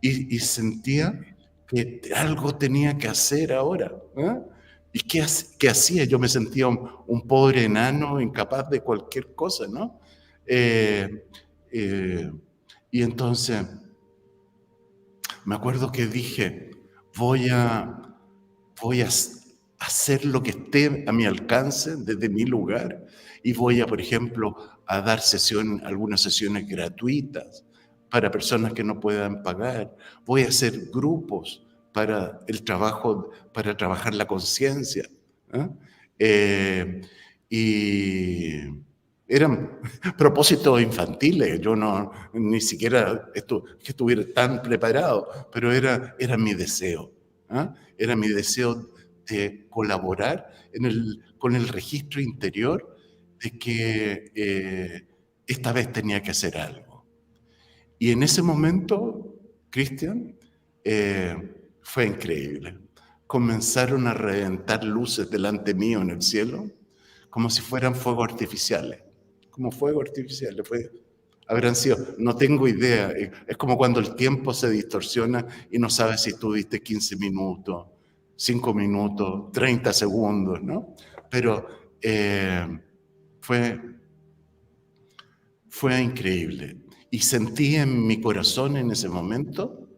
Y sentía que algo tenía que hacer ahora, ¿eh? ¿Y qué hacía? Yo me sentía un pobre enano, incapaz de cualquier cosa, ¿no? Eh, eh, y entonces me acuerdo que dije, voy a, voy a hacer lo que esté a mi alcance desde mi lugar y voy a, por ejemplo, a dar algunas sesiones gratuitas para personas que no puedan pagar. Voy a hacer grupos para el trabajo, para trabajar la conciencia, ¿eh? Y eran propósitos infantiles, yo ni siquiera que estuviera tan preparado, pero era mi deseo, ¿ah? Era mi deseo de colaborar con el registro interior de que esta vez tenía que hacer algo. Y en ese momento, Cristian, fue increíble. Comenzaron a reventar luces delante mío en el cielo, como si fueran fuegos artificiales. Como fuegos artificiales. Habrán sido, no tengo idea. Es como cuando el tiempo se distorsiona y no sabes si tuviste 15 minutos, 5 minutos, 30 segundos, ¿no? Pero fue increíble. Y sentí en mi corazón en ese momento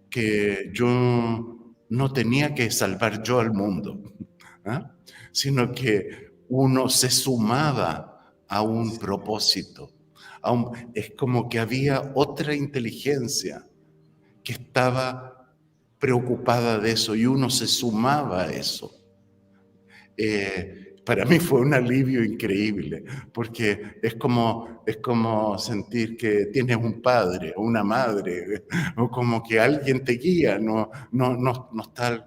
que yo no tenía que salvar yo al mundo, ¿ah? Sino que uno se sumaba a un propósito. Es como que había otra inteligencia que estaba preocupada de eso y uno se sumaba a eso. Para mí fue un alivio increíble, porque es como sentir que tienes un padre o una madre, o como que alguien te guía, no está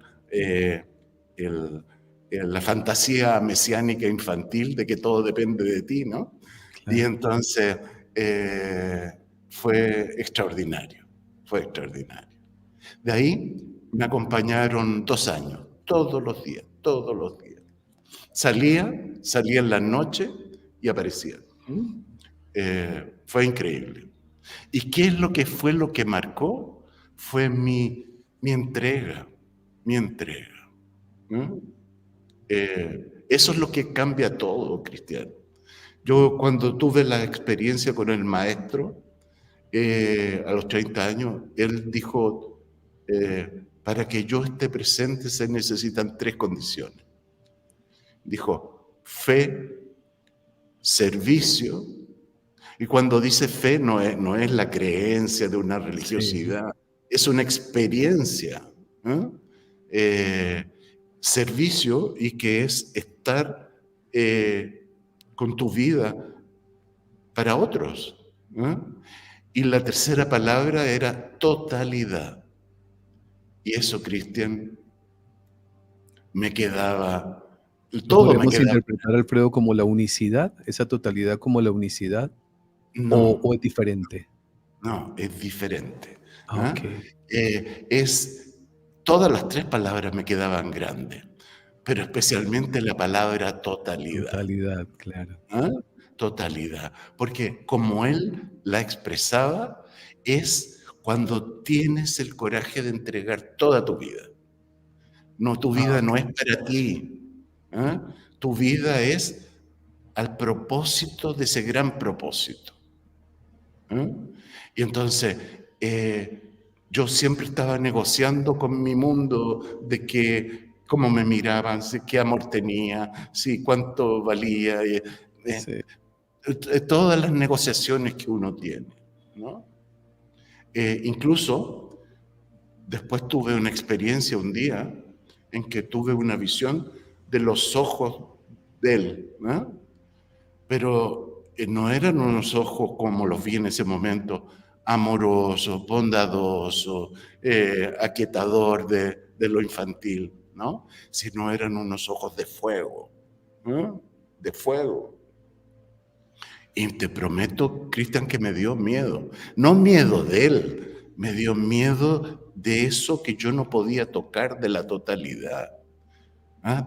la fantasía mesiánica infantil de que todo depende de ti, ¿no? Claro. Y entonces fue extraordinario. De ahí me acompañaron 2 años, todos los días. Salía en la noche y aparecía. Fue increíble. ¿Y qué es lo que marcó? Fue mi entrega. Eso es lo que cambia todo, Cristiano. Yo cuando tuve la experiencia con el maestro, a los 30 años, él dijo, para que yo esté presente se necesitan 3 condiciones. Dijo, fe, servicio, y cuando dice fe no es la creencia de una religiosidad, es una experiencia, servicio, y que es estar con tu vida para otros. Y la tercera palabra era totalidad. Y eso, Cristian, me quedaba... Todo me ¿Podríamos quedaba... interpretar, Alfredo, como la unicidad, esa totalidad como la unicidad? No, ¿O es diferente? no, es diferente. Ok. Todas las 3 palabras me quedaban grandes, pero especialmente la palabra totalidad. Totalidad, claro. Totalidad, porque como él la expresaba, es cuando tienes el coraje de entregar toda tu vida. No, tu vida no es para ti. Tu vida es al propósito de ese gran propósito. Y entonces, yo siempre estaba negociando con mi mundo de que cómo me miraban, qué amor tenía, cuánto valía, Sí. todas las negociaciones que uno tiene, ¿no? Incluso después tuve una experiencia un día en que tuve una visión de los ojos de él, ¿no? Pero no eran unos ojos como los vi en ese momento, amorosos, bondadosos, aquietador de lo infantil, ¿no? Sino eran unos ojos de fuego, ¿no? De fuego. Y te prometo, Cristian, que me dio miedo. No miedo de él, me dio miedo de eso que yo no podía tocar, de la totalidad,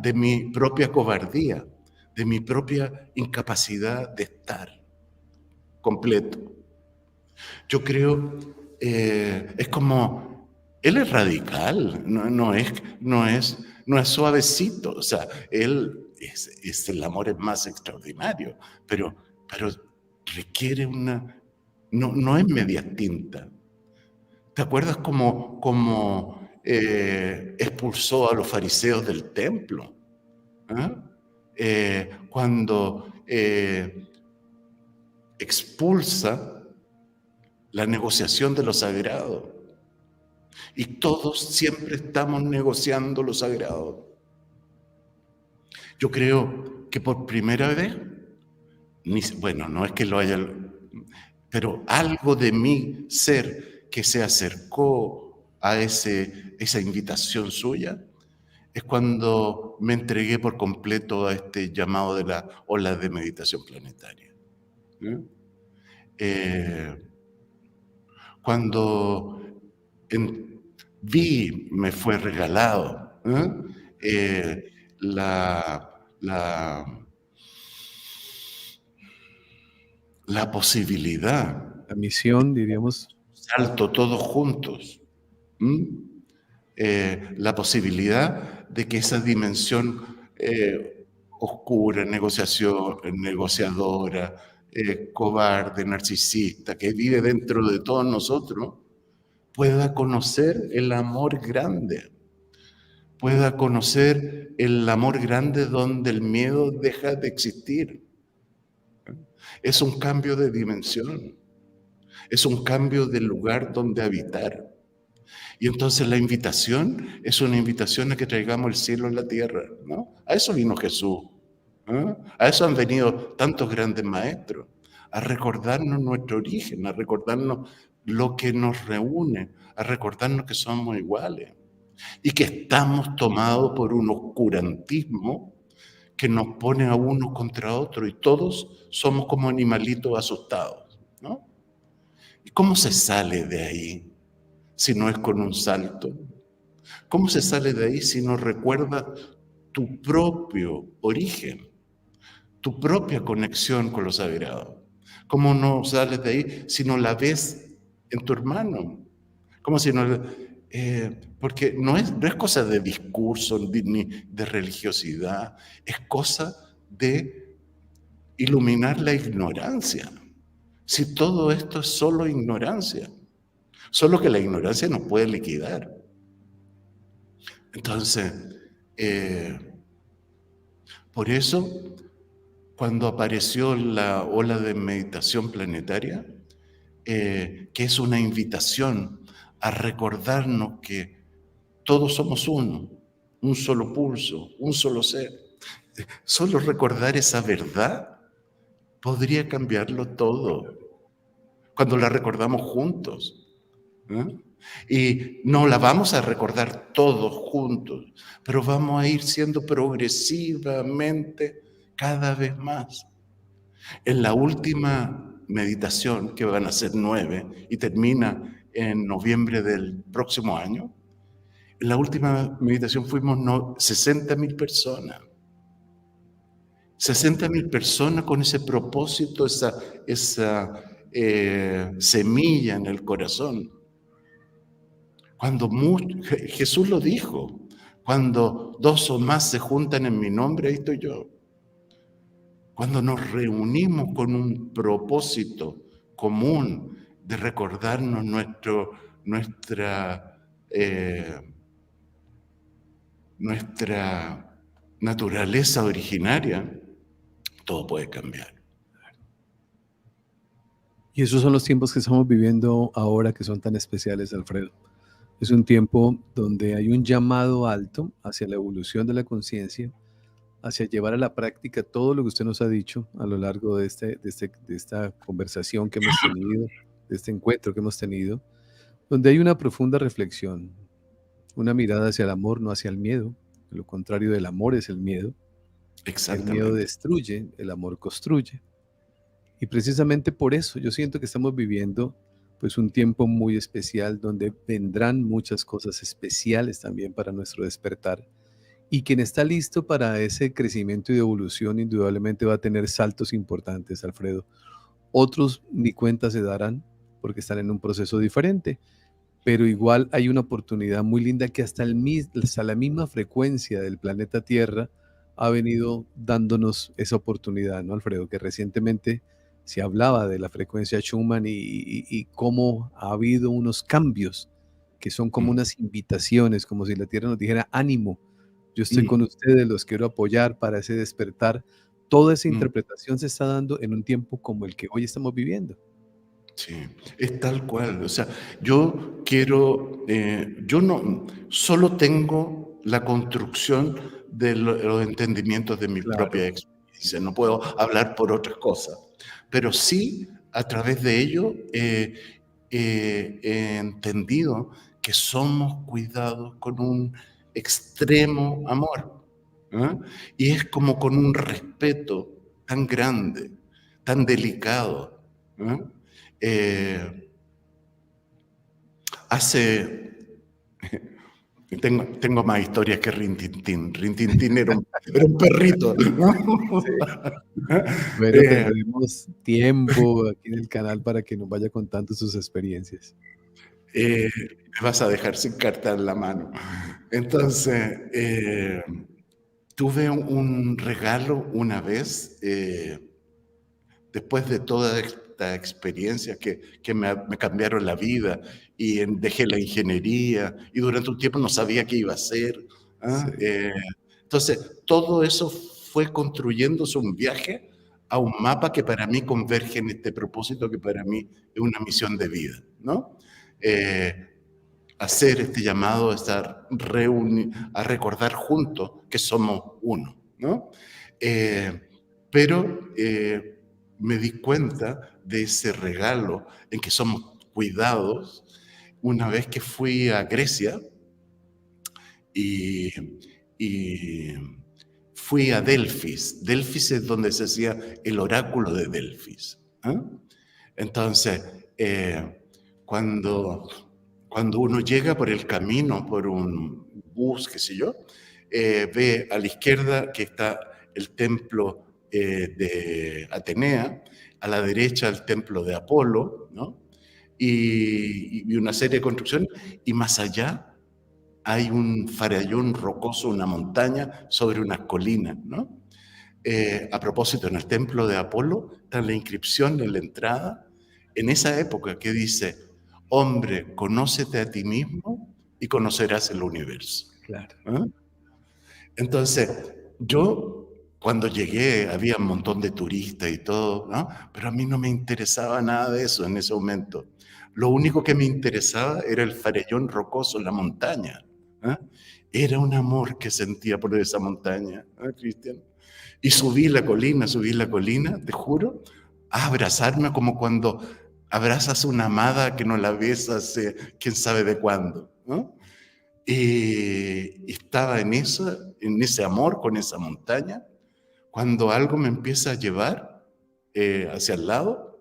de mi propia cobardía, de mi propia incapacidad de estar completo. Yo creo, es como, él es radical, no es suavecito, o sea, él el amor es más extraordinario, pero requiere no es media tinta. ¿Te acuerdas cómo expulsó a los fariseos del templo? Cuando expulsa la negociación de lo sagrado. Y todos siempre estamos negociando lo sagrado. Yo creo que por primera vez, bueno, no es que lo haya, pero algo de mi ser que se acercó a esa invitación suya, es cuando me entregué por completo a este llamado de la ola de meditación planetaria. Cuando vi, me fue regalado. La, la, la posibilidad, La misión, diríamos, salto todos juntos, la posibilidad de que esa dimensión oscura, negociadora, cobarde, narcisista, que vive dentro de todos nosotros, pueda conocer el amor grande, pueda conocer el amor grande donde el miedo deja de existir. Es un cambio de dimensión, es un cambio del lugar donde habitar. Y entonces la invitación es una invitación a que traigamos el cielo en la tierra, ¿no? A eso vino Jesús, ¿eh? A eso han venido tantos grandes maestros, a recordarnos nuestro origen, a recordarnos lo que nos reúne, a recordarnos que somos iguales y que estamos tomados por un oscurantismo que nos pone a uno contra otro y todos somos como animalitos asustados, ¿no? ¿Y cómo se sale de ahí si no es con un salto? ¿Cómo se sale de ahí si no recuerdas tu propio origen, tu propia conexión con lo sagrado? ¿Cómo no sales de ahí si no la ves en tu hermano? ¿Cómo si no? Porque no es cosa de discurso ni de religiosidad, es cosa de iluminar la ignorancia. Si todo esto es solo ignorancia, solo que la ignorancia nos puede liquidar. Entonces, por eso, cuando apareció la ola de meditación planetaria, que es una invitación a recordarnos que todos somos uno, un solo pulso, un solo ser. Solo recordar esa verdad podría cambiarlo todo, cuando la recordamos juntos. Y no la vamos a recordar todos juntos, pero vamos a ir siendo progresivamente cada vez más. En la última meditación, que van a ser 9 y termina en noviembre del próximo año, en la última meditación fuimos 60.000 personas. 60.000 personas con ese propósito, esa semilla en el corazón. Jesús lo dijo, cuando 2 o más se juntan en mi nombre, ahí estoy yo. Cuando nos reunimos con un propósito común de recordarnos nuestra naturaleza originaria, todo puede cambiar. y esos son los tiempos que estamos viviendo ahora, que son tan especiales, Alfredo. Es un tiempo donde hay un llamado alto hacia la evolución de la conciencia, hacia llevar a la práctica todo lo que usted nos ha dicho a lo largo de esta conversación que hemos tenido, de este encuentro que hemos tenido, donde hay una profunda reflexión, una mirada hacia el amor, no hacia el miedo. Lo contrario del amor es el miedo. El miedo Exactamente. destruye, el amor construye. Y precisamente por eso yo siento que estamos viviendo pues un tiempo muy especial donde vendrán muchas cosas especiales también para nuestro despertar. Y quien está listo para ese crecimiento y evolución indudablemente va a tener saltos importantes, Alfredo. Otros ni cuenta se darán porque están en un proceso diferente, pero igual hay una oportunidad muy linda que hasta la misma frecuencia del planeta Tierra ha venido dándonos esa oportunidad, ¿no, Alfredo? Que recientemente se hablaba de la frecuencia Schumann y cómo ha habido unos cambios que son como unas invitaciones, como si la Tierra nos dijera, ánimo, yo estoy con ustedes, los quiero apoyar para ese despertar. Toda esa interpretación se está dando en un tiempo como el que hoy estamos viviendo. Sí, es tal cual. O sea, yo no, solo tengo la construcción de los entendimientos de mi Claro. propia experiencia. No puedo hablar por otras cosas, pero sí a través de ello he entendido que somos cuidados con un extremo amor. Y es como con un respeto tan grande, tan delicado. Hace Tengo más historias que Rintintín. Rintintín era un perrito, ¿no? Bueno, tendremos tiempo aquí en el canal para que nos vaya contando sus experiencias. Me vas a dejar sin carta en la mano. Entonces, tuve un regalo una vez, después de toda esta experiencia que me cambiaron la vida, y dejé la ingeniería, y durante un tiempo no sabía qué iba a hacer. ¿Ah? Sí. Entonces, todo eso fue construyéndose un viaje a un mapa que para mí converge en este propósito que para mí es una misión de vida, ¿no? Hacer este llamado, a recordar juntos que somos uno, ¿no? Pero me di cuenta de ese regalo en que somos cuidados una vez que fui a Grecia y, y fui a Delfis. Delfis es donde se hacía el oráculo de Delfis. ¿Eh? Entonces, cuando uno llega por el camino, por un bus, qué sé yo, ve a la izquierda que está el templo de Atenea, a la derecha el templo de Apolo, ¿no? Y una serie de construcciones, y más allá hay un farallón rocoso, una montaña sobre unas colinas, ¿no? A propósito, en el templo de Apolo está la inscripción en la entrada, en esa época, que dice: hombre, conócete a ti mismo y conocerás el universo. Claro. ¿Ah? Entonces, yo cuando llegué había un montón de turistas y todo, ¿no? Pero a mí no me interesaba nada de eso en ese momento. Lo único que me interesaba era el farellón rocoso en la montaña. ¿Ah? Era un amor que sentía por esa montaña, ¿ah, Cristian? Y subí la colina, te juro, a abrazarme como cuando abrazas a una amada que no la ves hace quién sabe de cuándo, ¿no? Y estaba en ese amor con esa montaña, cuando algo me empieza a llevar hacia el lado,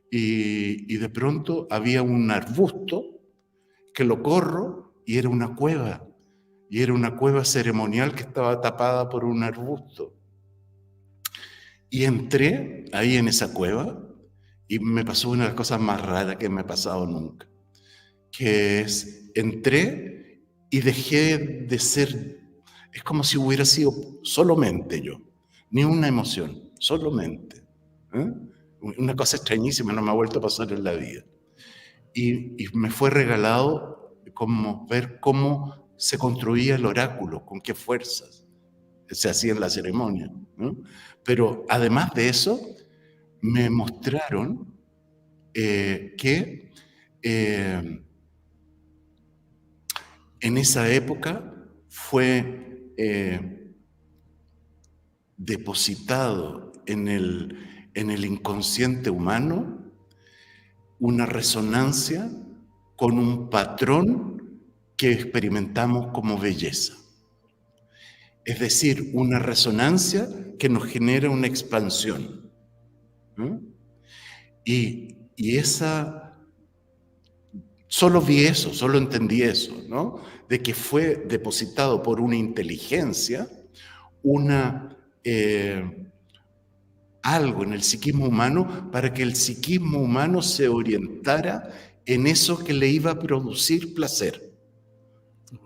y de pronto había un arbusto que lo corro y era una cueva, ceremonial que estaba tapada por un arbusto. Y entré ahí en esa cueva y me pasó una de las cosas más raras que me ha pasado nunca, que es, entré y dejé de ser, es como si hubiera sido solamente yo, ni una emoción, solamente. ¿Eh? Una cosa extrañísima, no me ha vuelto a pasar en la vida. Y me fue regalado como ver cómo se construía el oráculo, con qué fuerzas se hacía en la ceremonia, ¿no? Pero además de eso, me mostraron que en esa época fue depositado en el inconsciente humano una resonancia con un patrón que experimentamos como belleza. Es decir, una resonancia que nos genera una expansión. ¿No? Y esa, solo vi eso, solo entendí eso, ¿no? De que fue depositado por una inteligencia, algo en el psiquismo humano para que el psiquismo humano se orientara en eso que le iba a producir placer.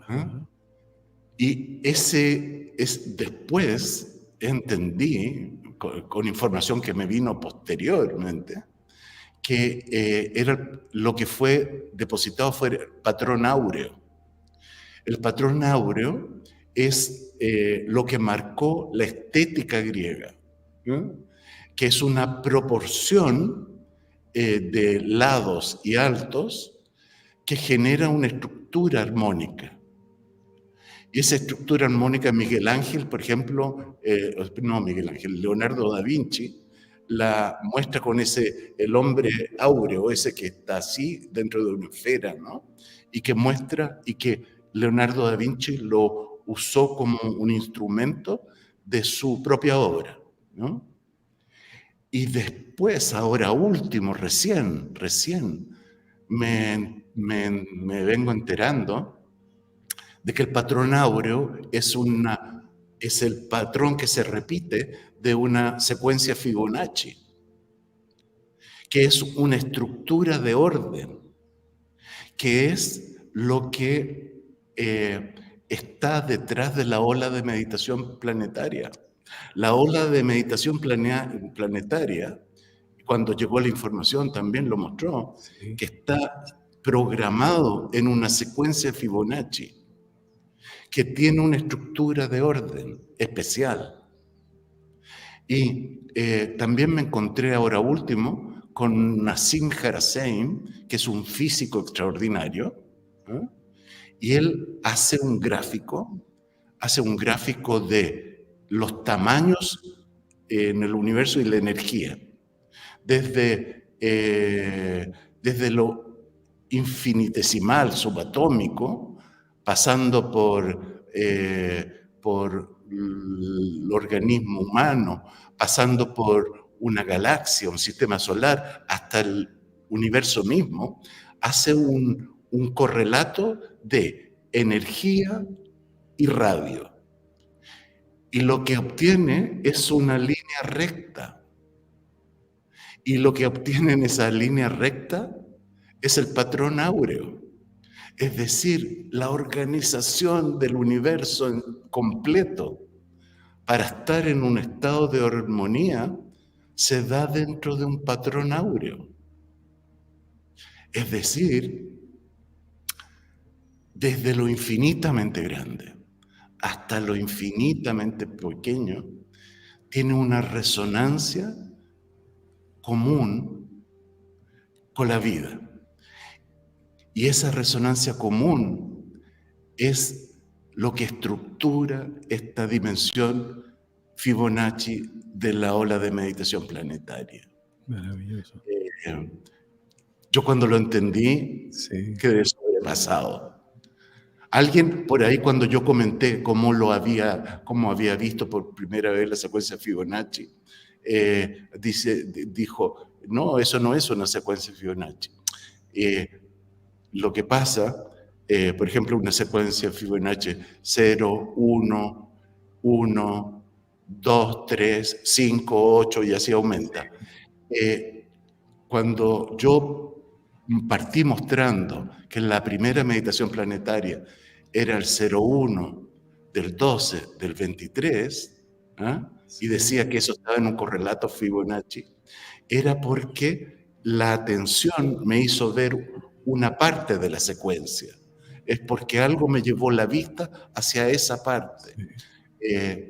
¿Ah? Y después entendí, con información que me vino posteriormente, que era lo que fue depositado fue el patrón áureo. El patrón áureo es lo que marcó la estética griega, ¿no? Que es una proporción de lados y altos que genera una estructura armónica. Y esa estructura armónica, Miguel Ángel, por ejemplo, Leonardo da Vinci, la muestra con el hombre áureo, ese que está así dentro de una esfera, ¿no? Y que Leonardo da Vinci lo usó como un instrumento de su propia obra, ¿no? Y después, ahora último, recién me vengo enterando de que el patrón áureo es el patrón que se repite de una secuencia Fibonacci, que es una estructura de orden, que es lo que está detrás de la ola de meditación planetaria. La ola de meditación planetaria, cuando llegó la información también lo mostró, Sí. que está programado en una secuencia Fibonacci, que tiene una estructura de orden especial. Y también me encontré ahora último con Nassim Haramein, que es un físico extraordinario, ¿eh? Y él hace un gráfico de los tamaños en el universo y la energía, desde lo infinitesimal, subatómico, pasando por el organismo humano, pasando por una galaxia, un sistema solar, hasta el universo mismo, hace un correlato de energía y radio. Y lo que obtiene es una línea recta. Y lo que obtiene en esa línea recta es el patrón áureo. Es decir, la organización del universo en completo para estar en un estado de armonía se da dentro de un patrón áureo. Es decir, desde lo infinitamente grande hasta lo infinitamente pequeño, tiene una resonancia común con la vida. Y esa resonancia común es lo que estructura esta dimensión Fibonacci de la ola de meditación planetaria. Maravilloso. Yo cuando lo entendí, Sí. quedé sobrepasado. Alguien por ahí, cuando yo comenté cómo había visto por primera vez la secuencia Fibonacci, dijo, no, eso no es una secuencia Fibonacci. Lo que pasa, por ejemplo, una secuencia Fibonacci 0, 1, 1, 2, 3, 5, 8 y así aumenta. Cuando yo partí mostrando que la primera meditación planetaria era el 01 del 12 del 23, y decía que eso estaba en un correlato Fibonacci, era porque la atención me hizo ver una parte de la secuencia. Es porque algo me llevó la vista hacia esa parte. Sí.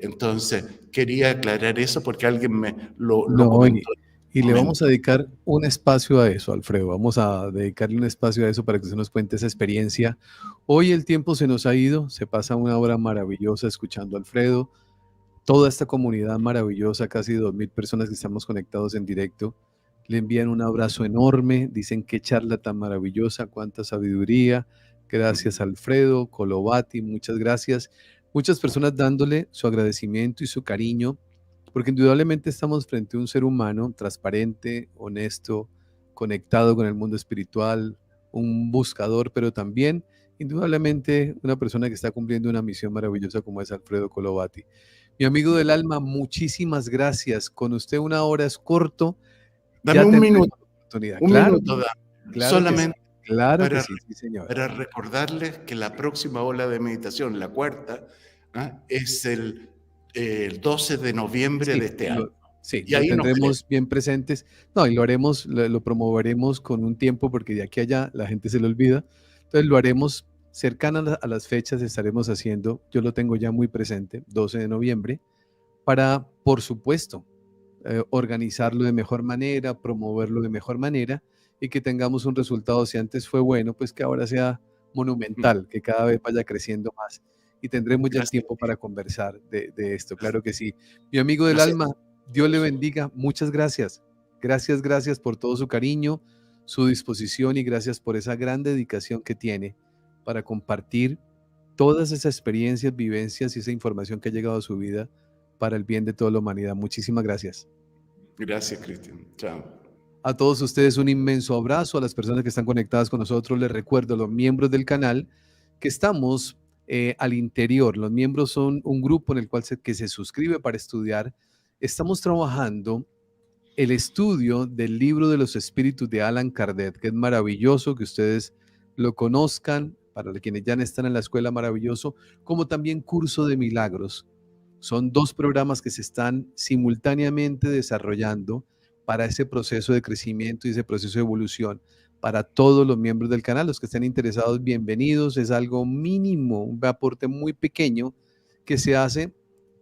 Entonces, quería aclarar eso porque alguien me lo No, comentó. y le vamos a dedicar un espacio a eso, Alfredo. Vamos a dedicarle un espacio a eso para que usted nos cuente esa experiencia. Hoy el tiempo se nos ha ido, se pasa una hora maravillosa escuchando a Alfredo. Toda esta comunidad maravillosa, casi 2000 personas que estamos conectados en directo, le envían un abrazo enorme, dicen qué charla tan maravillosa, cuánta sabiduría. Gracias, Alfredo Colovati, muchas gracias. Muchas personas dándole su agradecimiento y su cariño, porque indudablemente estamos frente a un ser humano transparente, honesto, conectado con el mundo espiritual, un buscador, pero también indudablemente una persona que está cumpliendo una misión maravillosa como es Alfredo Colovati. Mi amigo del alma, muchísimas gracias. Con usted una hora es corto. Dame un minuto, Oportunidad. un Claro, minuto, claro solamente que sí. Claro que para, sí, sí, señor. para recordarles que la próxima ola de meditación, la cuarta, es el 12 de noviembre Sí, de este año. sí, Y lo ahí nos veremos. tendremos bien presentes. No, y lo haremos, lo promoveremos con un tiempo porque de aquí a allá la gente se lo olvida. Entonces lo haremos cercano a las fechas, estaremos haciendo, yo lo tengo ya muy presente, 12 de noviembre, para, por supuesto, organizarlo de mejor manera, promoverlo de mejor manera y que tengamos un resultado, si antes fue bueno, pues que ahora sea monumental, que cada vez vaya creciendo más y tendremos ya el Gracias. tiempo para conversar de esto, claro que sí. Mi amigo del Gracias. alma, Dios le bendiga, muchas gracias. Gracias, gracias por todo su cariño, su disposición y gracias por esa gran dedicación que tiene para compartir todas esas experiencias, vivencias y esa información que ha llegado a su vida para el bien de toda la humanidad. Muchísimas gracias. Gracias, Cristian. Chao. A todos ustedes un inmenso abrazo, a las personas que están conectadas con nosotros. Les recuerdo a los miembros del canal que estamos al interior. Los miembros son un grupo en el cual que se suscribe para estudiar. Estamos trabajando el estudio del libro de los espíritus de Allan Kardec, que es maravilloso que ustedes lo conozcan, para quienes ya están en la escuela, maravilloso, como también curso de milagros. Son 2 programas que se están simultáneamente desarrollando para ese proceso de crecimiento y ese proceso de evolución para todos los miembros del canal. Los que estén interesados, bienvenidos. Es algo mínimo, un aporte muy pequeño que se hace,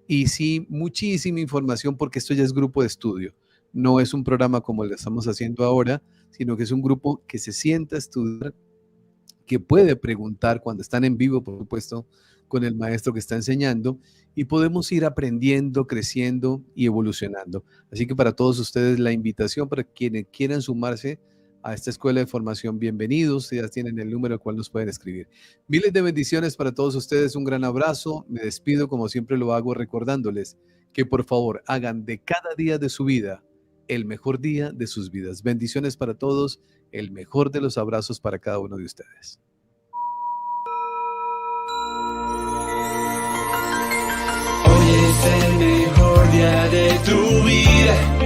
y sí, muchísima información, porque esto ya es grupo de estudio. No es un programa como el que estamos haciendo ahora, sino que es un grupo que se sienta a estudiar, que puede preguntar cuando están en vivo, por supuesto, con el maestro que está enseñando, y podemos ir aprendiendo, creciendo y evolucionando. Así que para todos ustedes la invitación para quienes quieran sumarse a esta escuela de formación, bienvenidos. Ya tienen el número al cual nos pueden escribir. Miles de bendiciones para todos ustedes, un gran abrazo. Me despido como siempre lo hago, recordándoles que por favor hagan de cada día de su vida el mejor día de sus vidas. Bendiciones para todos, el mejor de los abrazos para cada uno de ustedes. Hoy es el mejor día de tu vida.